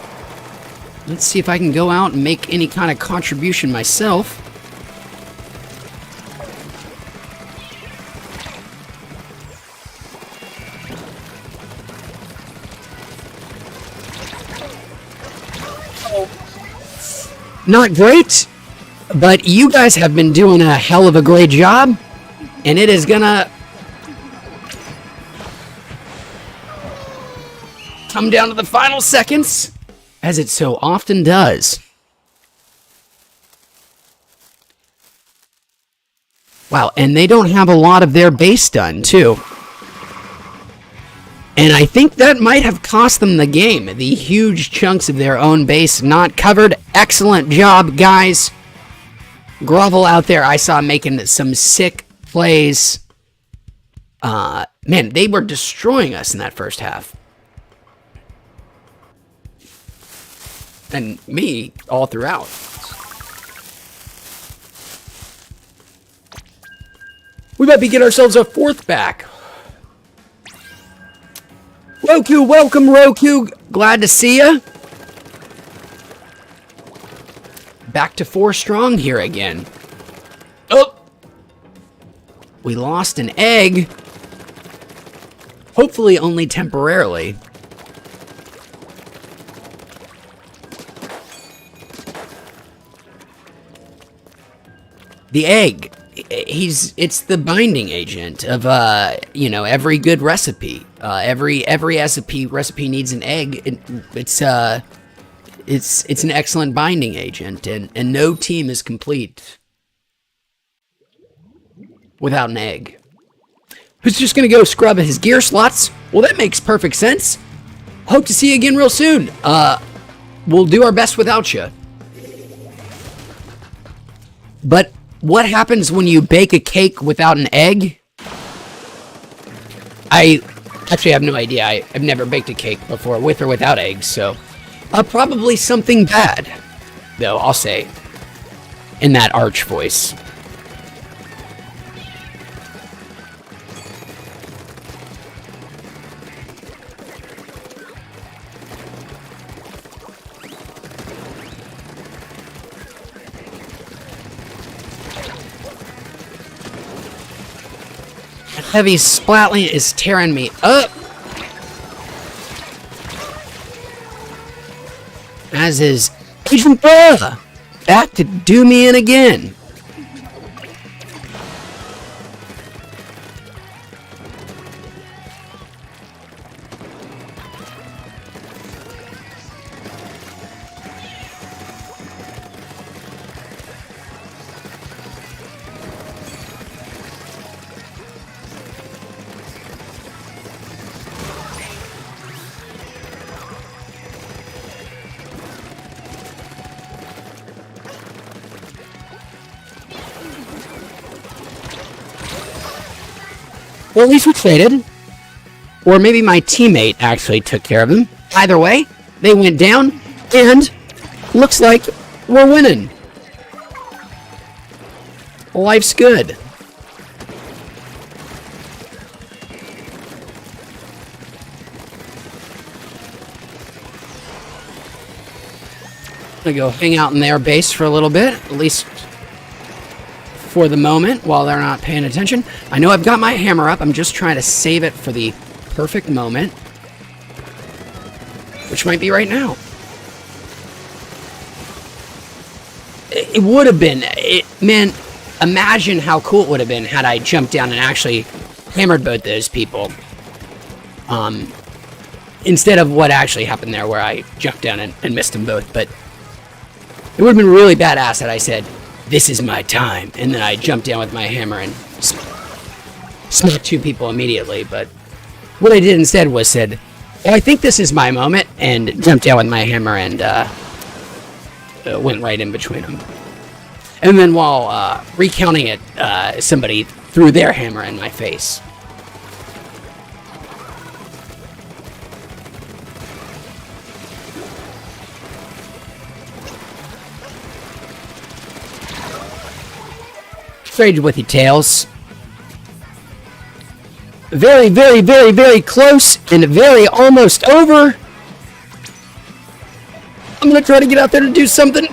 Speaker 1: Let's see if I can go out and make any kind of contribution myself. Not great, but you guys have been doing a hell of a great job, and it is gonna... come down to the final seconds, as it so often does. Wow, and they don't have a lot of their base done, too. And I think that might have cost them the game. The huge chunks of their own base not covered. Excellent job, guys. Grovel out there, I saw making some sick plays. Man, they were destroying us in that first half. And me all throughout. We might be getting ourselves a fourth back. Roku, welcome, Roku. Glad to see ya. Back to 4 strong here again. Oh! We lost an egg. Hopefully only temporarily. The egg. It's the binding agent of every good recipe. Every recipe needs an egg. It's an excellent binding agent, and no team is complete without an egg. Who's just gonna go scrub his gear slots? Well, that makes perfect sense. Hope to see you again real soon. We'll do our best without you. But what happens when you bake a cake without an egg? I actually have no idea. I've never baked a cake before with or without eggs, so probably something bad, though, I'll say, in that arch voice. Heavy Splatling is tearing me up. As is Agent Bella. Back to do me in again. Well, at least we traded. Or maybe my teammate actually took care of them. Either way, they went down, and looks like we're winning. Life's good. I'm gonna go hang out in their base for a little bit, at least for the moment, while they're not paying attention. I know I've got my hammer up. I'm just trying to save it for the perfect moment, which might be right now. It would have been, man, imagine how cool it would have been had I jumped down and actually hammered both those people. Instead of what actually happened there where I jumped down and missed them both. But it would have been really badass had I said, "This is my time," and then I jumped down with my hammer and smacked 2 people immediately. But what I did instead was said, "Oh, I think this is my moment," and jumped down with my hammer and went right in between them. And then while recounting it, somebody threw their hammer in my face. Traded with you, Tails. Very, very, very, very close and very almost over. I'm gonna try to get out there to do something.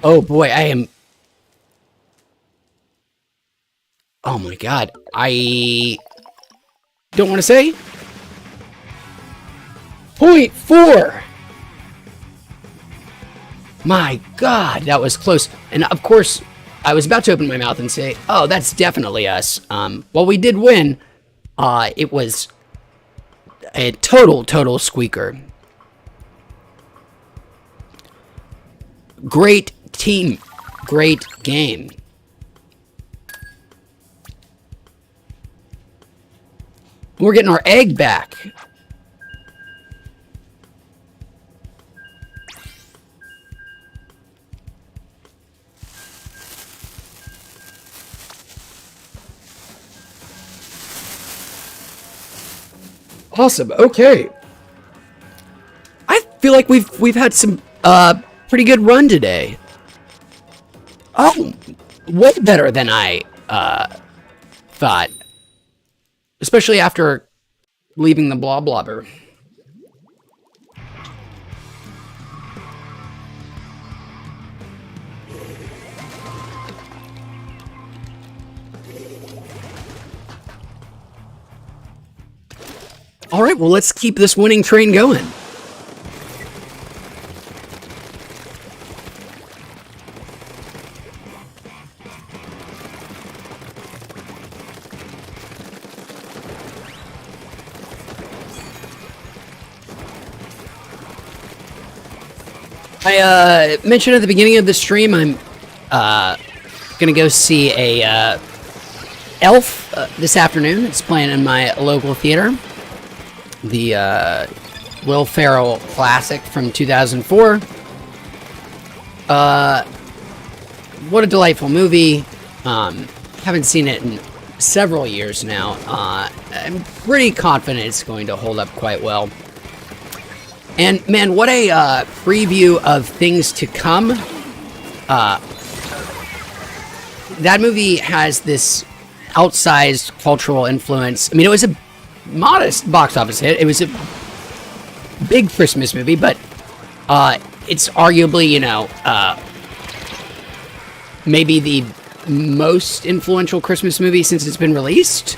Speaker 1: Oh boy, I am... Oh my god, I don't want to say. 0.4! My god, that was close. And of course, I was about to open my mouth and say, "Oh, that's definitely us." Well, we did win. It was a total squeaker. Great team, great game. We're getting our egg back. Awesome. Okay. I feel like we've had some pretty good run today. Oh, way better than I thought. Especially after leaving the Bloblobber. All right, well, let's keep this winning train going. I mentioned at the beginning of the stream, I'm gonna go see a Elf this afternoon. It's playing in my local theater. The Will Ferrell classic from 2004. What a delightful movie. Haven't seen it in several years now. I'm pretty confident it's going to hold up quite well. And man, what a preview of things to come. That movie has this outsized cultural influence. I mean, it was a modest box office hit. It was a big Christmas movie, but it's arguably, you know, maybe the most influential Christmas movie since it's been released.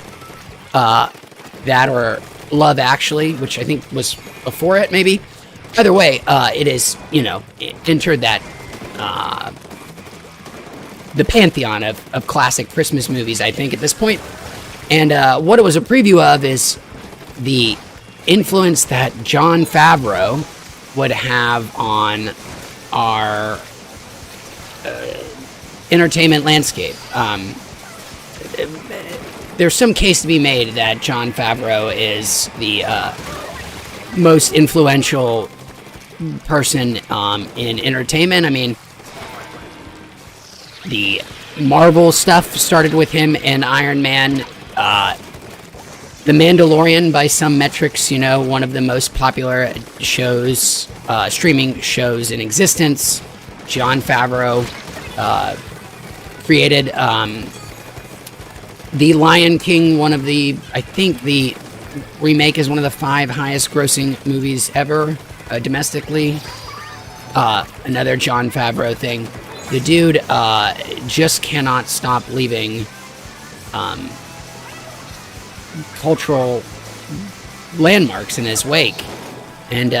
Speaker 1: That or Love Actually, which I think was before it, maybe. Either way, it is, you know, it entered that the pantheon of classic Christmas movies, I think, at this point. And what it was a preview of is the influence that Jon Favreau would have on our entertainment landscape. There's some case to be made that Jon Favreau is the most influential person in entertainment. I mean, the Marvel stuff started with him and Iron Man. The Mandalorian, by some metrics, you know, one of the most popular shows, streaming shows in existence. Jon Favreau created The Lion King, one of the, I think the remake is one of the 5 highest grossing movies ever domestically. Another Jon Favreau thing. The dude just cannot stop leaving cultural landmarks in his wake. And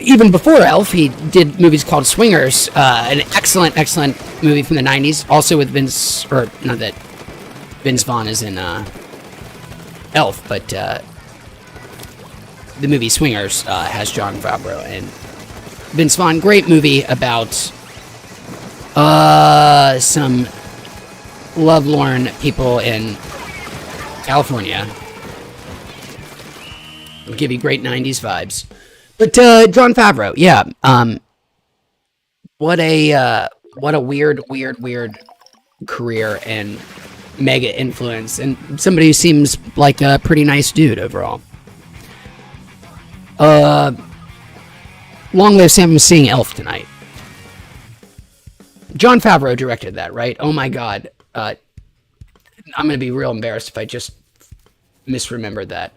Speaker 1: even before Elf, he did movies called Swingers, an excellent movie from the 90s, also with Vince, or not that Vince Vaughn is in Elf, but the movie Swingers has Jon Favreau and Vince Vaughn. Great movie about some lovelorn people in California. It'll give you great 90s vibes. But Jon Favreau, yeah. What a weird career and mega influence, and somebody who seems like a pretty nice dude overall. Long live Sam from seeing Elf tonight. Jon Favreau directed that, right? Oh my god. I'm gonna be real embarrassed if I just misremembered that.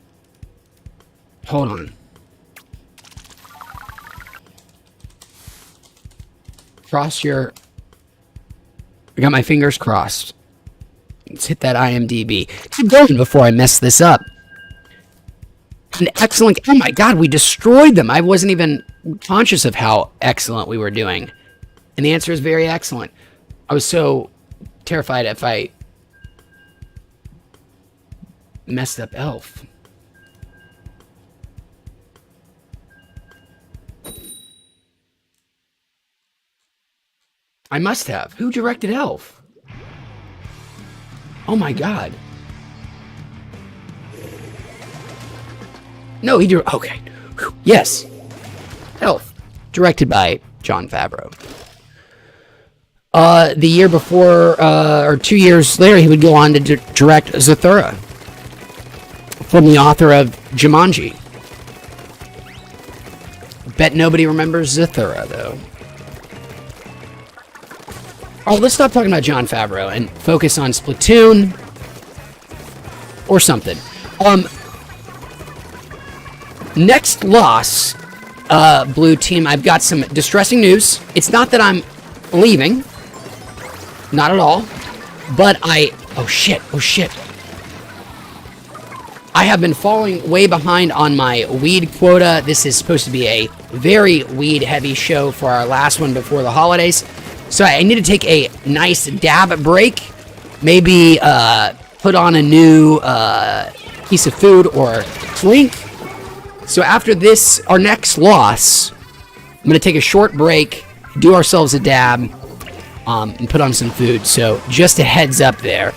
Speaker 1: Hold on. Cross your... I got my fingers crossed. Let's hit that IMDb. Keep going before I mess this up. An excellent... Oh my god, we destroyed them. I wasn't even conscious of how excellent we were doing. And the answer is very excellent. I was so terrified if I messed up Elf. I must have. Who directed Elf? Oh my god. No, he directed... Okay. Whew. Yes. Elf. Directed by Jon Favreau. The year before, or 2 years later, he would go on to direct Zathura. From the author of Jumanji. Bet nobody remembers Zathura, though. Oh, let's stop talking about Jon Favreau and focus on Splatoon or something. Next loss, Blue Team, I've got some distressing news. It's not that I'm leaving. Not at all. But oh shit. I have been falling way behind on my weed quota. This is supposed to be a very weed-heavy show for our last one before the holidays. So I need to take a nice dab break. Maybe put on a new piece of food or drink. So after this, our next loss, I'm going to take a short break, do ourselves a dab, and put on some food. So just a heads up there.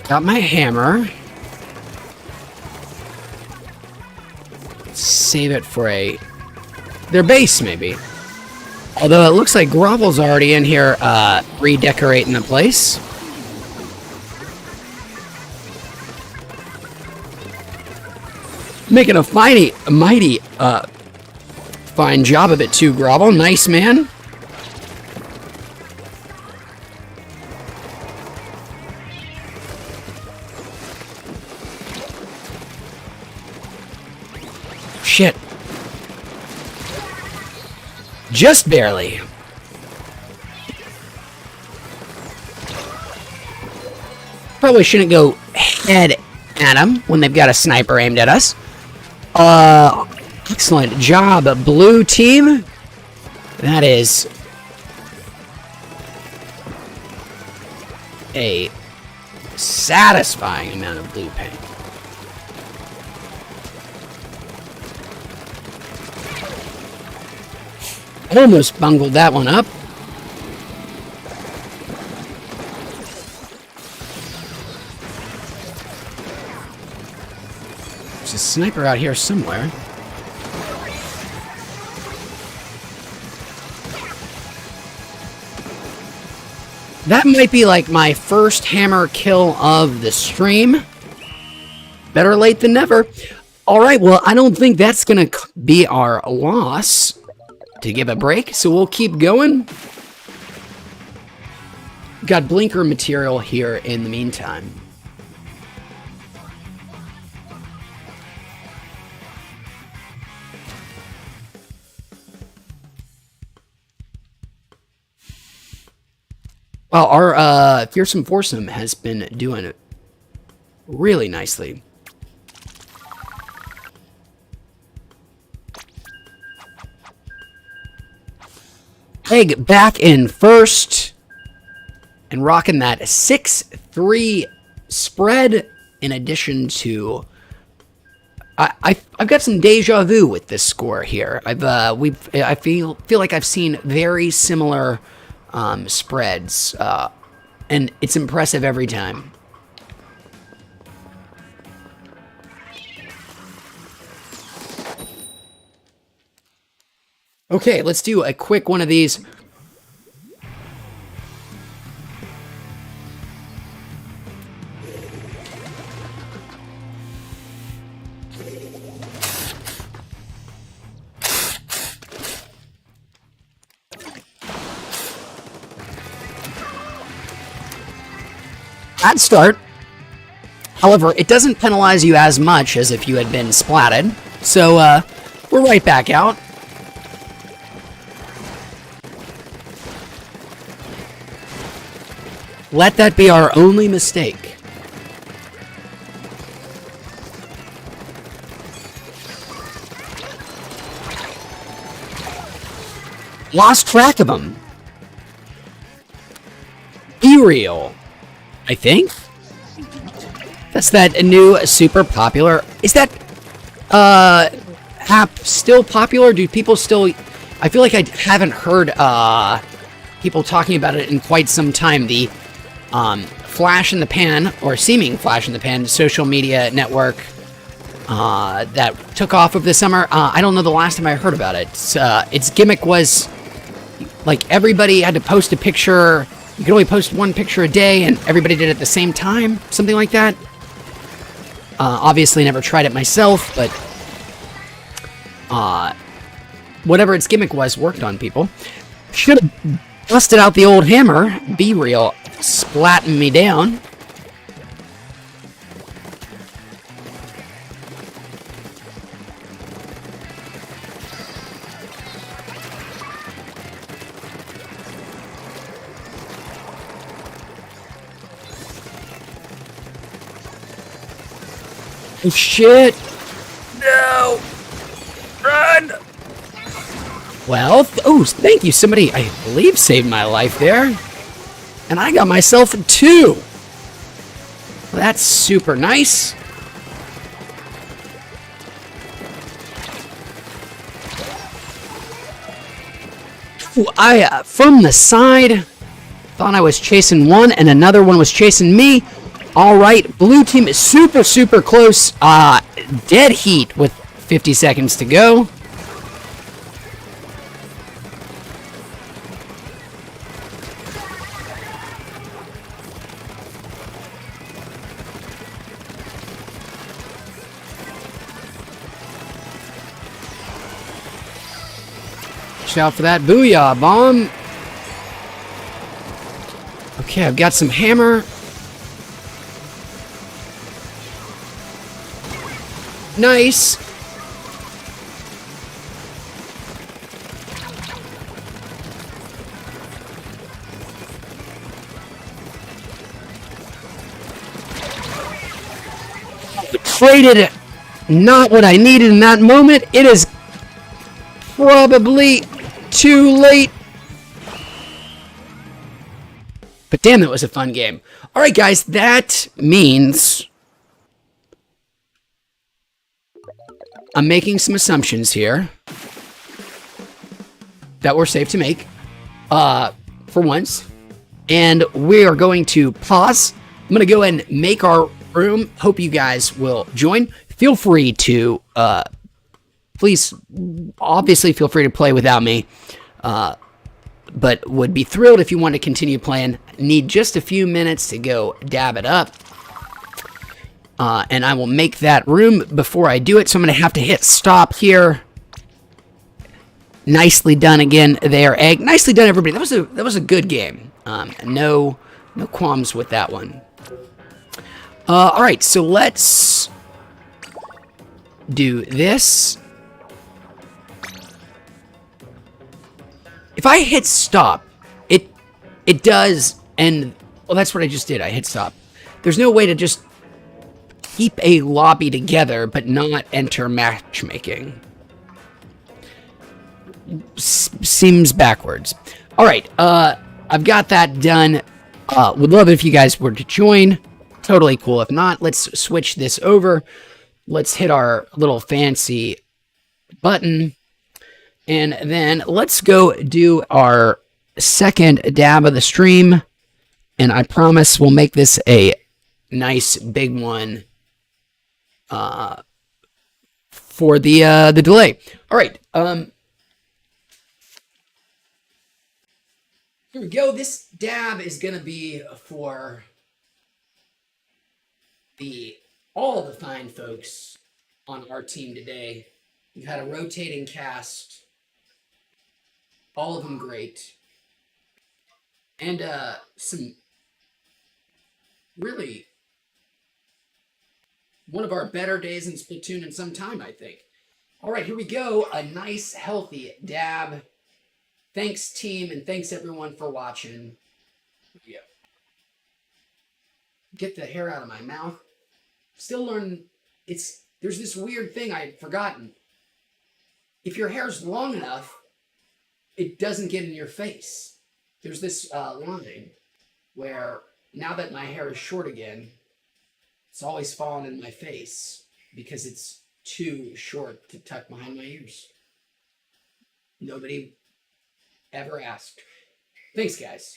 Speaker 1: Got my hammer. Save it for their base, maybe. Although it looks like Grovel's already in here redecorating the place. Making a mighty fine job of it too, Grovel. Nice, man. Shit. Just barely. Probably shouldn't go head at them when they've got a sniper aimed at us. Excellent job, Blue Team. That is a satisfying amount of blue paint. Almost bungled that one up. There's a sniper out here somewhere. That might be like my first hammer kill of the stream. Better late than never. Alright, well, I don't think that's gonna be our loss. To give a break, so we'll keep going. Got blinker material here in the meantime. Well, our Fearsome Foursome has been doing it really nicely. Egg back in first and rocking that 6-3 spread. In addition to, I've got some deja vu with this score here. I feel like I've seen very similar spreads, and it's impressive every time. Okay, let's do a quick one of these. Bad start. However, it doesn't penalize you as much as if you had been splatted. So, we're right back out. Let that be our only mistake. Lost track of them. Be Real, I think. That's that new super popular. Is that app still popular? Do people still? I feel like I haven't heard people talking about it in quite some time. The flash in the pan, or seeming flash in the pan, social media network that took off over the summer. I don't know the last time I heard about it. Its gimmick was like everybody had to post a picture. You could only post one picture a day, and everybody did it at the same time. Something like that. Obviously, never tried it myself, but whatever its gimmick was, worked on people. Should have busted out the old hammer. Be Real, splatting me down. Oh, shit. No. Run. Well, oh, thank you. Somebody, I believe, saved my life there. And I got myself a 2. Well, that's super nice. Ooh, from the side, thought I was chasing one, and another one was chasing me. All right, blue team is super, super close. Dead heat with 50 seconds to go. Watch out for that booyah bomb. Okay, I've got some hammer. Nice. Traded not what I needed in that moment. It is probably too late. But damn, that was a fun game. All right, guys, that means I'm making some assumptions here that we're safe to make, for once. And we are going to pause. I'm going to go and make our room. Hope you guys will join. Feel free to, please, obviously feel free to play without me. But would be thrilled if you want to continue playing. Need just a few minutes to go dab it up. And I will make that room before I do it. So I'm going to have to hit stop here. Nicely done again there, Egg. Nicely done, everybody. That was a good game. No qualms with that one. All right, so let's do this. If I hit stop, it does, and well, that's what I just did. I hit stop. There's no way to just keep a lobby together but not enter matchmaking. Seems backwards. All right, I've got that done. Would love it if you guys were to join. Totally cool. If not, let's switch this over. Let's hit our little fancy button. And then let's go do our second dab of the stream. And I promise we'll make this a nice big one for the delay. All right. Here we go. This dab is going to be for all the fine folks on our team today. We've had a rotating cast. All of them great. And some really one of our better days in Splatoon in some time, I think. All right, here we go. A nice, healthy dab. Thanks, team, and thanks, everyone, for watching. Yeah. Get the hair out of my mouth. Still learning. There's this weird thing I had forgotten. If your hair's long enough, it doesn't get in your face. There's this line where now that my hair is short again, it's always falling in my face because it's too short to tuck behind my ears. Nobody ever asked. Thanks, guys.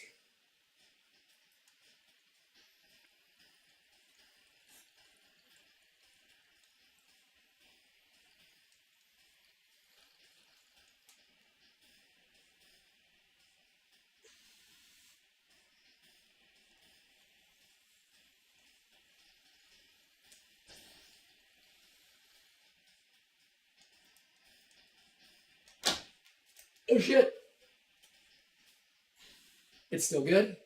Speaker 1: Oh shit. It's still good.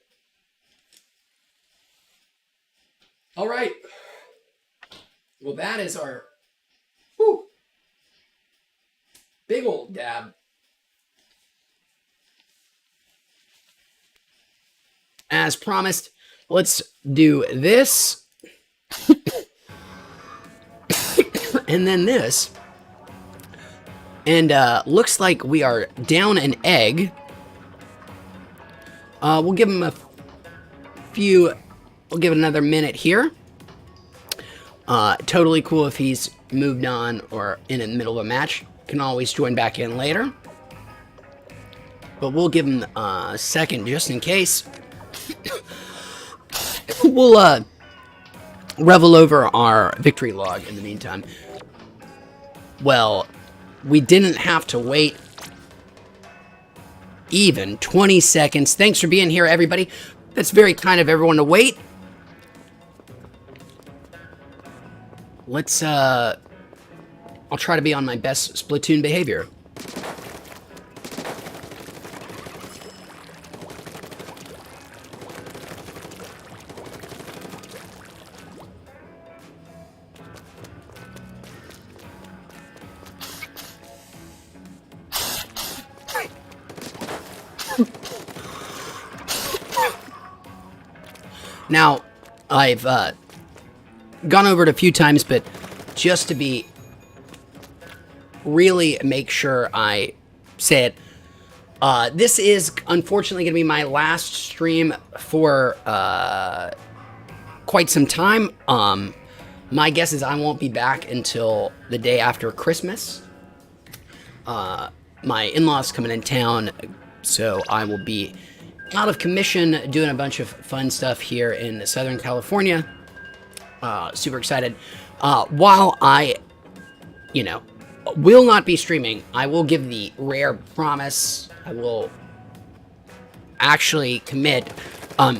Speaker 1: All right. Well, that is our big old dab. As promised, let's do this. And then this. And looks like we are down an egg. We'll give him we'll give it another minute here. Totally cool if he's moved on or in the middle of a match. Can always join back in later. But we'll give him a second just in case. We'll revel over our victory log in the meantime. Well, we didn't have to wait even 20 seconds. Thanks for being here, everybody. That's very kind of everyone to wait. Let's, I'll try to be on my best Splatoon behavior. Now, I've gone over it a few times, but just to be really make sure I say it, this is unfortunately going to be my last stream for quite some time. My guess is I won't be back until the day after Christmas. My in-laws coming in town, so I will be out of commission doing a bunch of fun stuff here in Southern California. Super excited. While I, will not be streaming, I will give the rare promise. I will actually commit. I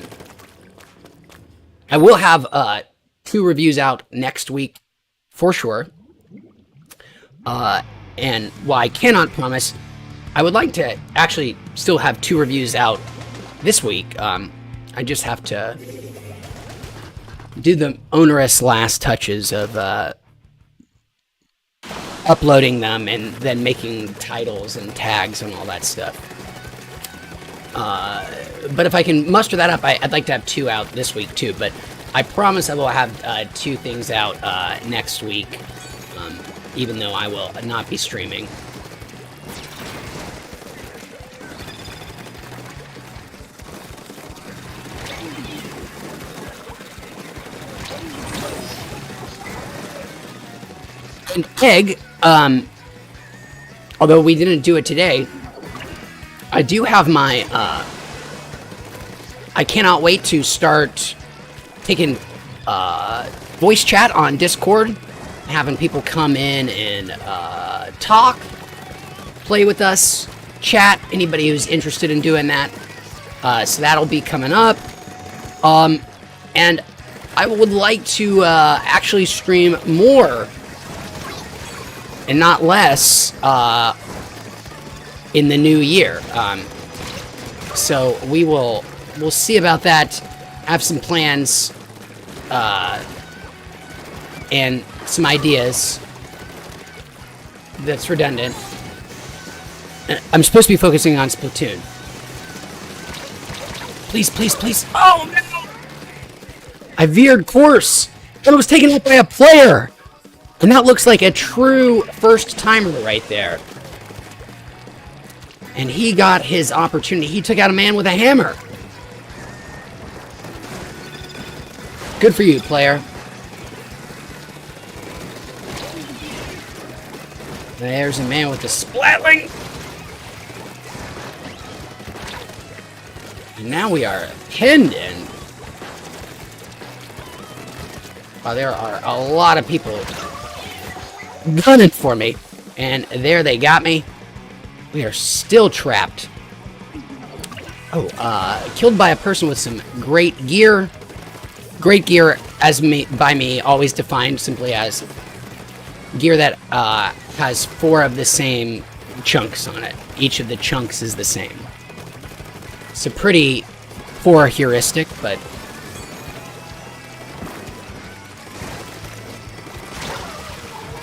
Speaker 1: will have 2 reviews out next week for sure. And while I cannot promise, I would like to actually still have 2 reviews out this week. I just have to do the onerous last touches of uploading them and then making titles and tags and all that stuff. But if I can muster that up, I'd like to have 2 out this week too. But I promise I will have 2 things out next week, even though I will not be streaming. An egg, although we didn't do it today, I do have my, I cannot wait to start taking, voice chat on Discord, having people come in and, talk, play with us, chat, anybody who's interested in doing that, so that'll be coming up, and I would like to, actually stream more and not less, in the new year. So we'll see about that. Have some plans. and some ideas that's redundant. I'm supposed to be focusing on Splatoon. Please, please, please. Oh, no! I veered course, but it was taken out by a player. And that looks like a true first-timer right there. And he got his opportunity. He took out a man with a hammer. Good for you, player. There's a man with a splatling. And now we are pinned in. Wow, there are a lot of people gunning for me. And there they got me. We are still trapped. Oh, killed by a person with some great gear. Great gear, by me, always defined simply as gear that has 4 of the same chunks on it. Each of the chunks is the same. It's a pretty poor heuristic, but...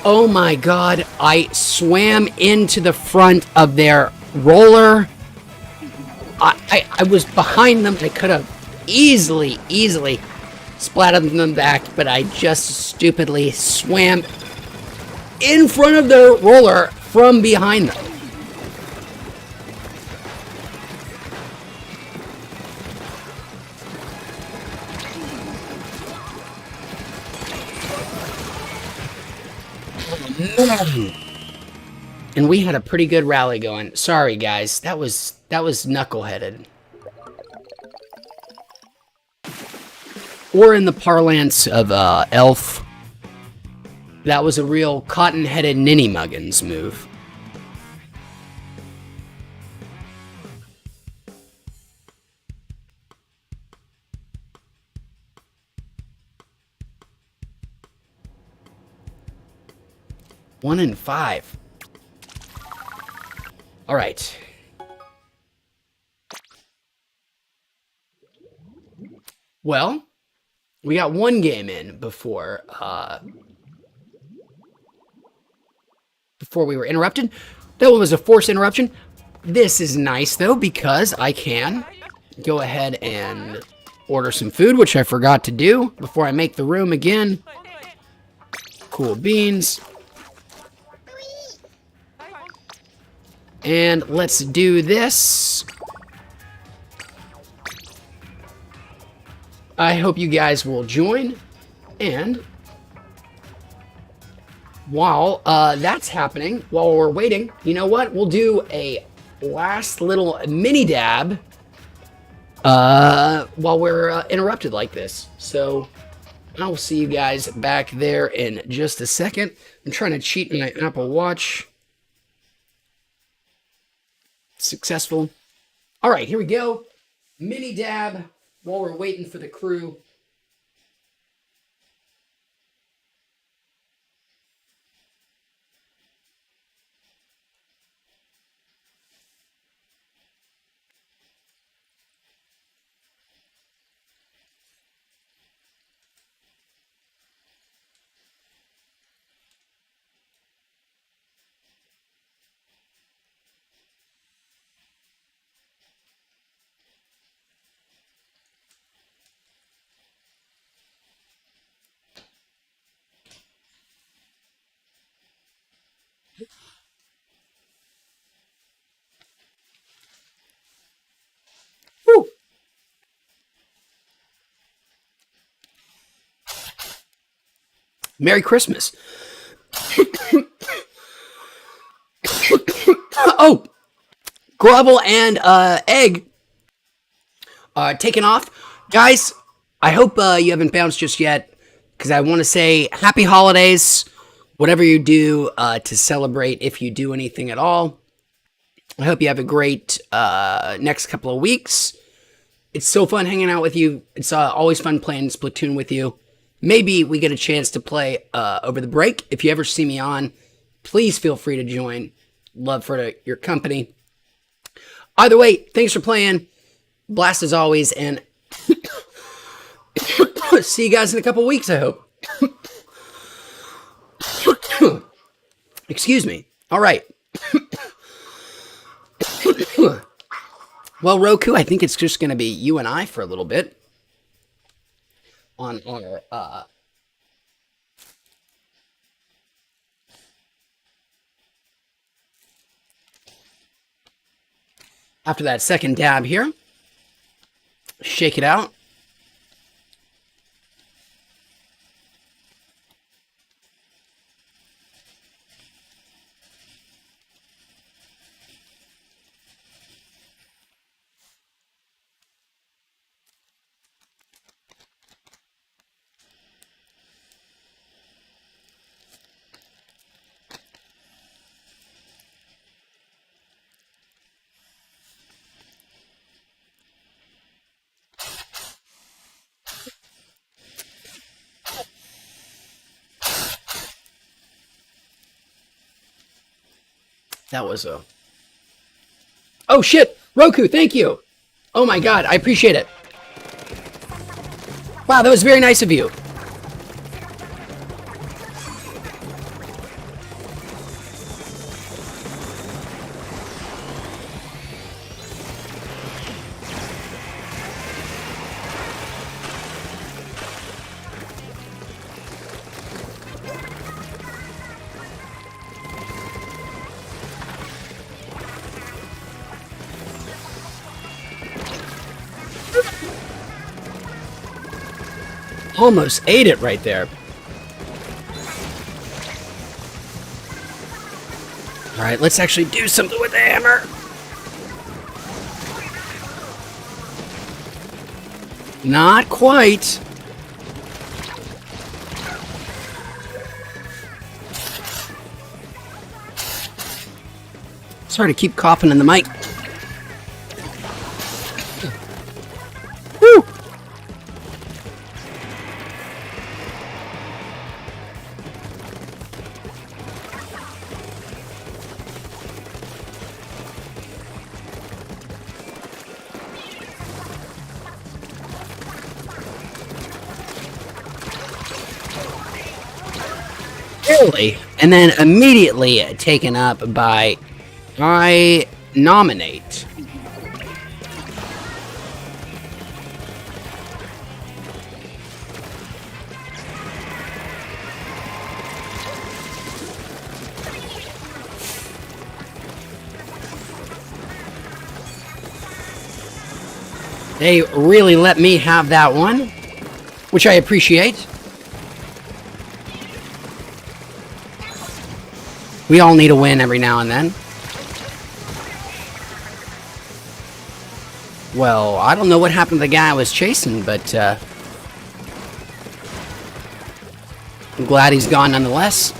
Speaker 1: Oh my god, I swam into the front of their roller. I was behind them. I could have easily splattered them back, but I just stupidly swam in front of their roller from behind them. And we had a pretty good rally going. Sorry, guys. That was knuckleheaded. Or in the parlance of Elf, that was a real cotton-headed ninny-muggins move. One in 5. All right. Well, we got one game in before we were interrupted. That one was a forced interruption. This is nice, though, because I can go ahead and order some food, which I forgot to do before I make the room again. Cool beans. And let's do this. I hope you guys will join. And while that's happening, while we're waiting, you know what? We'll do a last little mini dab while we're interrupted like this. So I will see you guys back there in just a second. I'm trying to cheat my Apple Watch. Successful. All right, here we go. Mini dab while we're waiting for the crew. Woo. Merry Christmas. Oh, Grovel and Egg taken off. Guys, I hope you haven't bounced just yet, because I want to say happy holidays, whatever you do to celebrate, if you do anything at all. I hope you have a great next couple of weeks. It's so fun hanging out with you. It's always fun playing Splatoon with you. Maybe we get a chance to play over the break. If you ever see me on, please feel free to join. Love for your company. Either way, thanks for playing. Blast as always, and See you guys in a couple weeks, I hope. Excuse me. All right. Well, Roku, I think it's just going to be you and I for a little bit on our after that second dab here. Shake it out. That was a... Oh, shit! Roku, thank you! Oh my god, I appreciate it. Wow, that was very nice of you. Almost ate it right there. All right, let's actually do something with the hammer. Not quite. Sorry to keep coughing in the mic. Woo! Really? And then immediately taken up by I nominate. They really let me have that one, which I appreciate. We all need a win every now and then. Well, I don't know what happened to the guy I was chasing, but I'm glad he's gone nonetheless.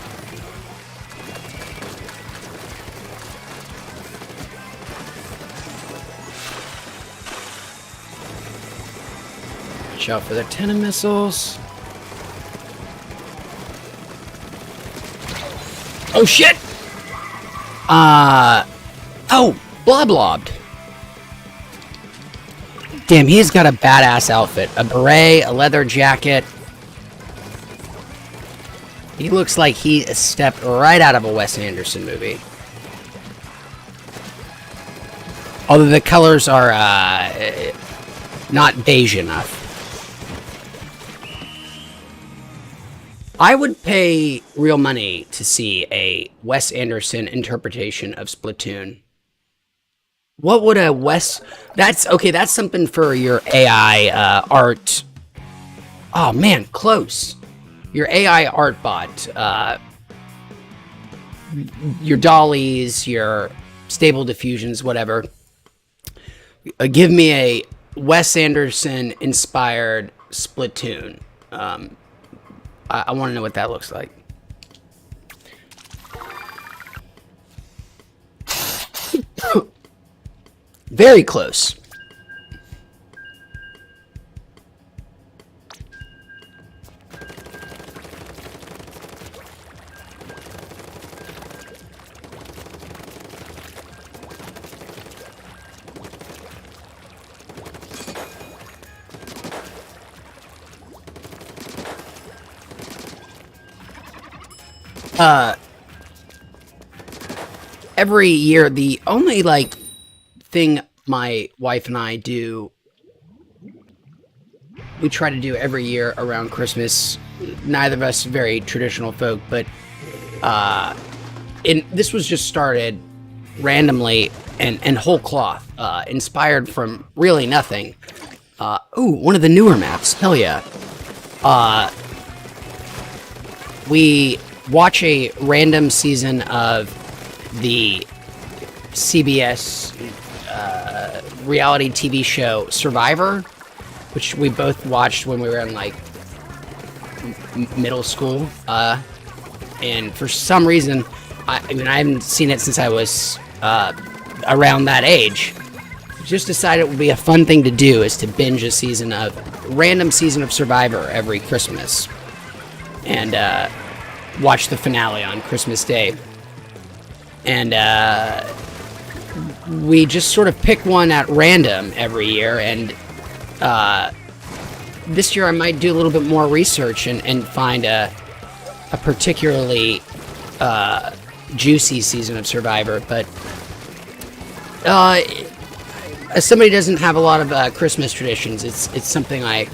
Speaker 1: Watch out for the antenna missiles. Oh shit! Oh, Bloblobbed. Damn, he's got a badass outfit. A beret, a leather jacket. He looks like he stepped right out of a Wes Anderson movie. Although the colors are, not beige enough. I would pay real money to see a Wes Anderson interpretation of Splatoon. What would a Wes... That's... Okay, that's something for your AI art... Oh, man, close. Your AI art bot. Your dollies, your stable diffusions, whatever. Give me a Wes Anderson-inspired Splatoon. I want to know what that looks like. Very close. Every year, the only like thing my wife and I do, we try to do every year around Christmas. Neither of us very traditional folk, but this was just started randomly and whole cloth, inspired from really nothing. One of the newer maps. Hell yeah. We watch a random season of the CBS reality TV show Survivor, which we both watched when we were in like middle school. And for some reason, I haven't seen it since I was around that age. Just decided it would be a fun thing to do is to binge a random season of Survivor every Christmas, and watch the finale on Christmas Day. And we just sort of pick one at random every year, and this year I might do a little bit more research and find a particularly juicy season of Survivor. But as somebody who doesn't have a lot of Christmas traditions, it's something I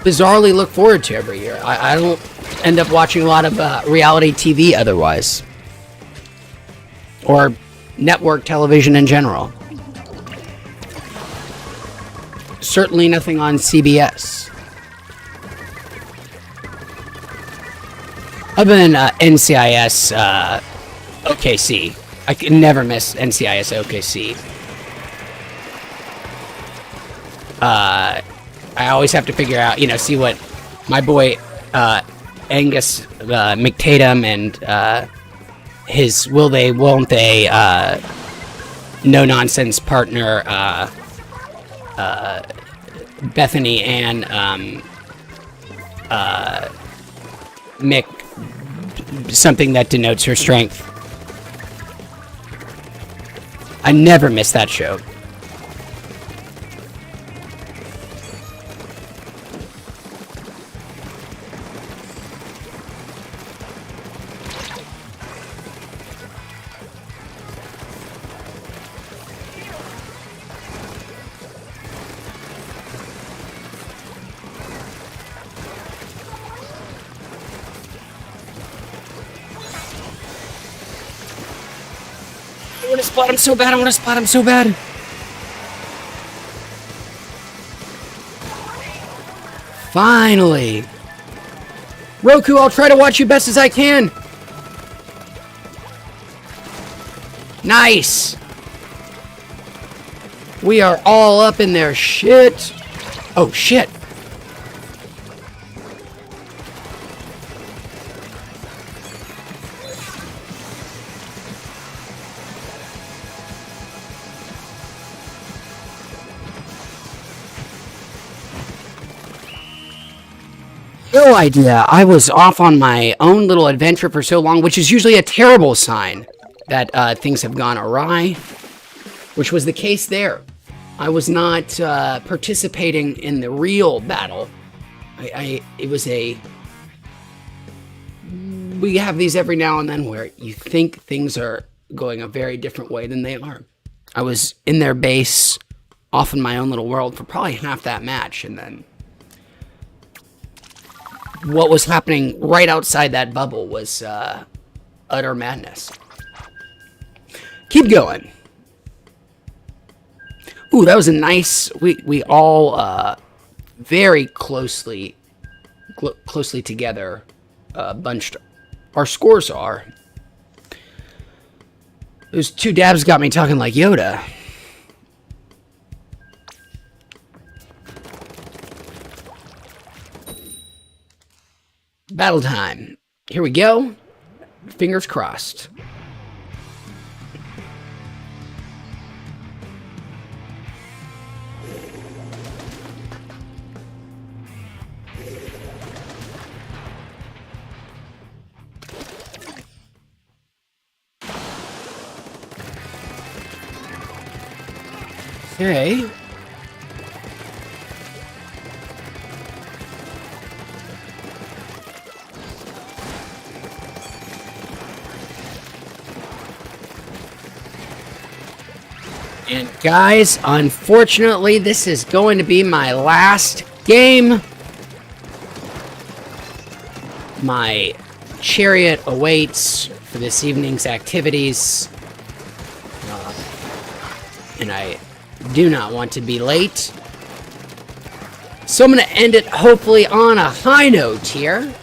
Speaker 1: bizarrely look forward to every year. I don't end up watching a lot of reality TV otherwise, or network television in general. Certainly nothing on CBS. Other than NCIS OKC. I can never miss NCIS OKC. I always have to figure out, see what my boy Angus McTatum and his will they, won't they, no-nonsense partner, Bethany and Mick, something that denotes her strength. I never miss that show. I want to spot him so bad. Finally. Roku, I'll try to watch you best as I can. Nice. We are all up in their shit. Oh, shit. No idea. I was off on my own little adventure for so long, which is usually a terrible sign that things have gone awry, which was the case there. I was not participating in the real battle. We have these every now and then where you think things are going a very different way than they are. I was in their base, off in my own little world for probably half that match, and then what was happening right outside that bubble was utter madness. Keep going. Ooh, that was a nice. We all very closely together bunched. Our scores are. Those two dabs got me talking like Yoda. Battle time. Here we go. Fingers crossed. Okay. And guys, unfortunately, this is going to be my last game. My chariot awaits for this evening's activities. And I do not want to be late. So I'm going to end it hopefully on a high note here.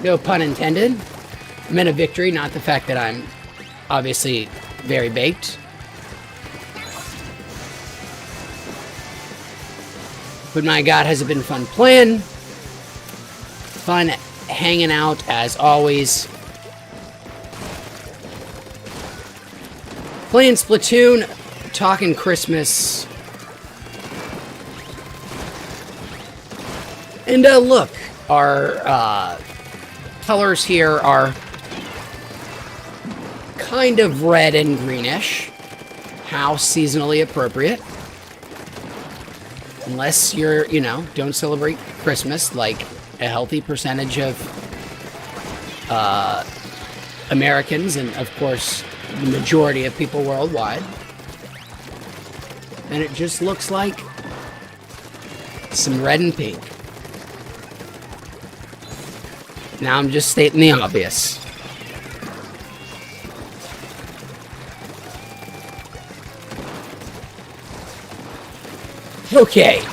Speaker 1: No pun intended. I meant a victory, not the fact that I'm obviously very baked. But my God, has it been fun playing. Fun hanging out as always. Playing Splatoon, talking Christmas. And look, our colors here are kind of red and greenish. How seasonally appropriate. Unless you're, you know, don't celebrate Christmas like a healthy percentage of Americans and, of course, the majority of people worldwide. And it just looks like some red and pink. Now I'm just stating the obvious. Okay.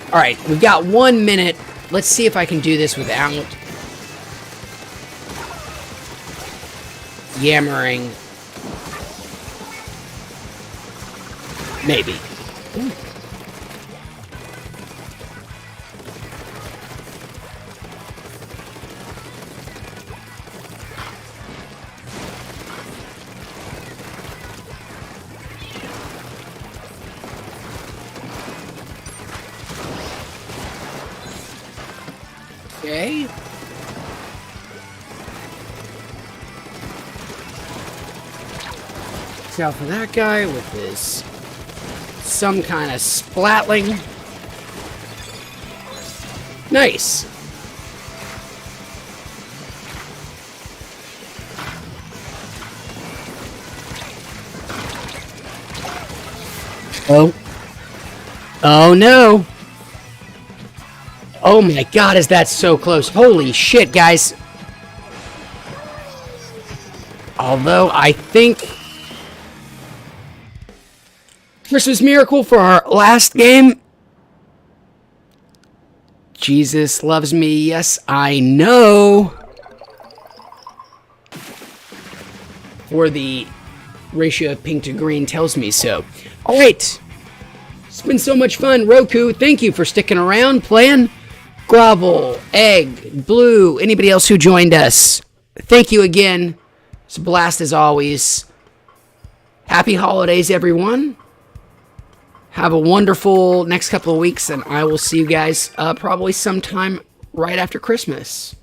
Speaker 1: Alright, we've got 1 minute. Let's see if I can do this without yammering. Maybe. Ooh. Okay. Watch out for that guy with his some kind of splatling. Nice. Oh. Oh no. Oh my God, is that so close? Holy shit, guys. Although I think Christmas Miracle for our last game. Jesus loves me. Yes, I know. For the ratio of pink to green tells me so. All right. It's been so much fun. Roku, thank you for sticking around, playing. Grovel, Egg, Blue, anybody else who joined us. Thank you again. It's a blast as always. Happy holidays, everyone. Have a wonderful next couple of weeks, and I will see you guys probably sometime right after Christmas.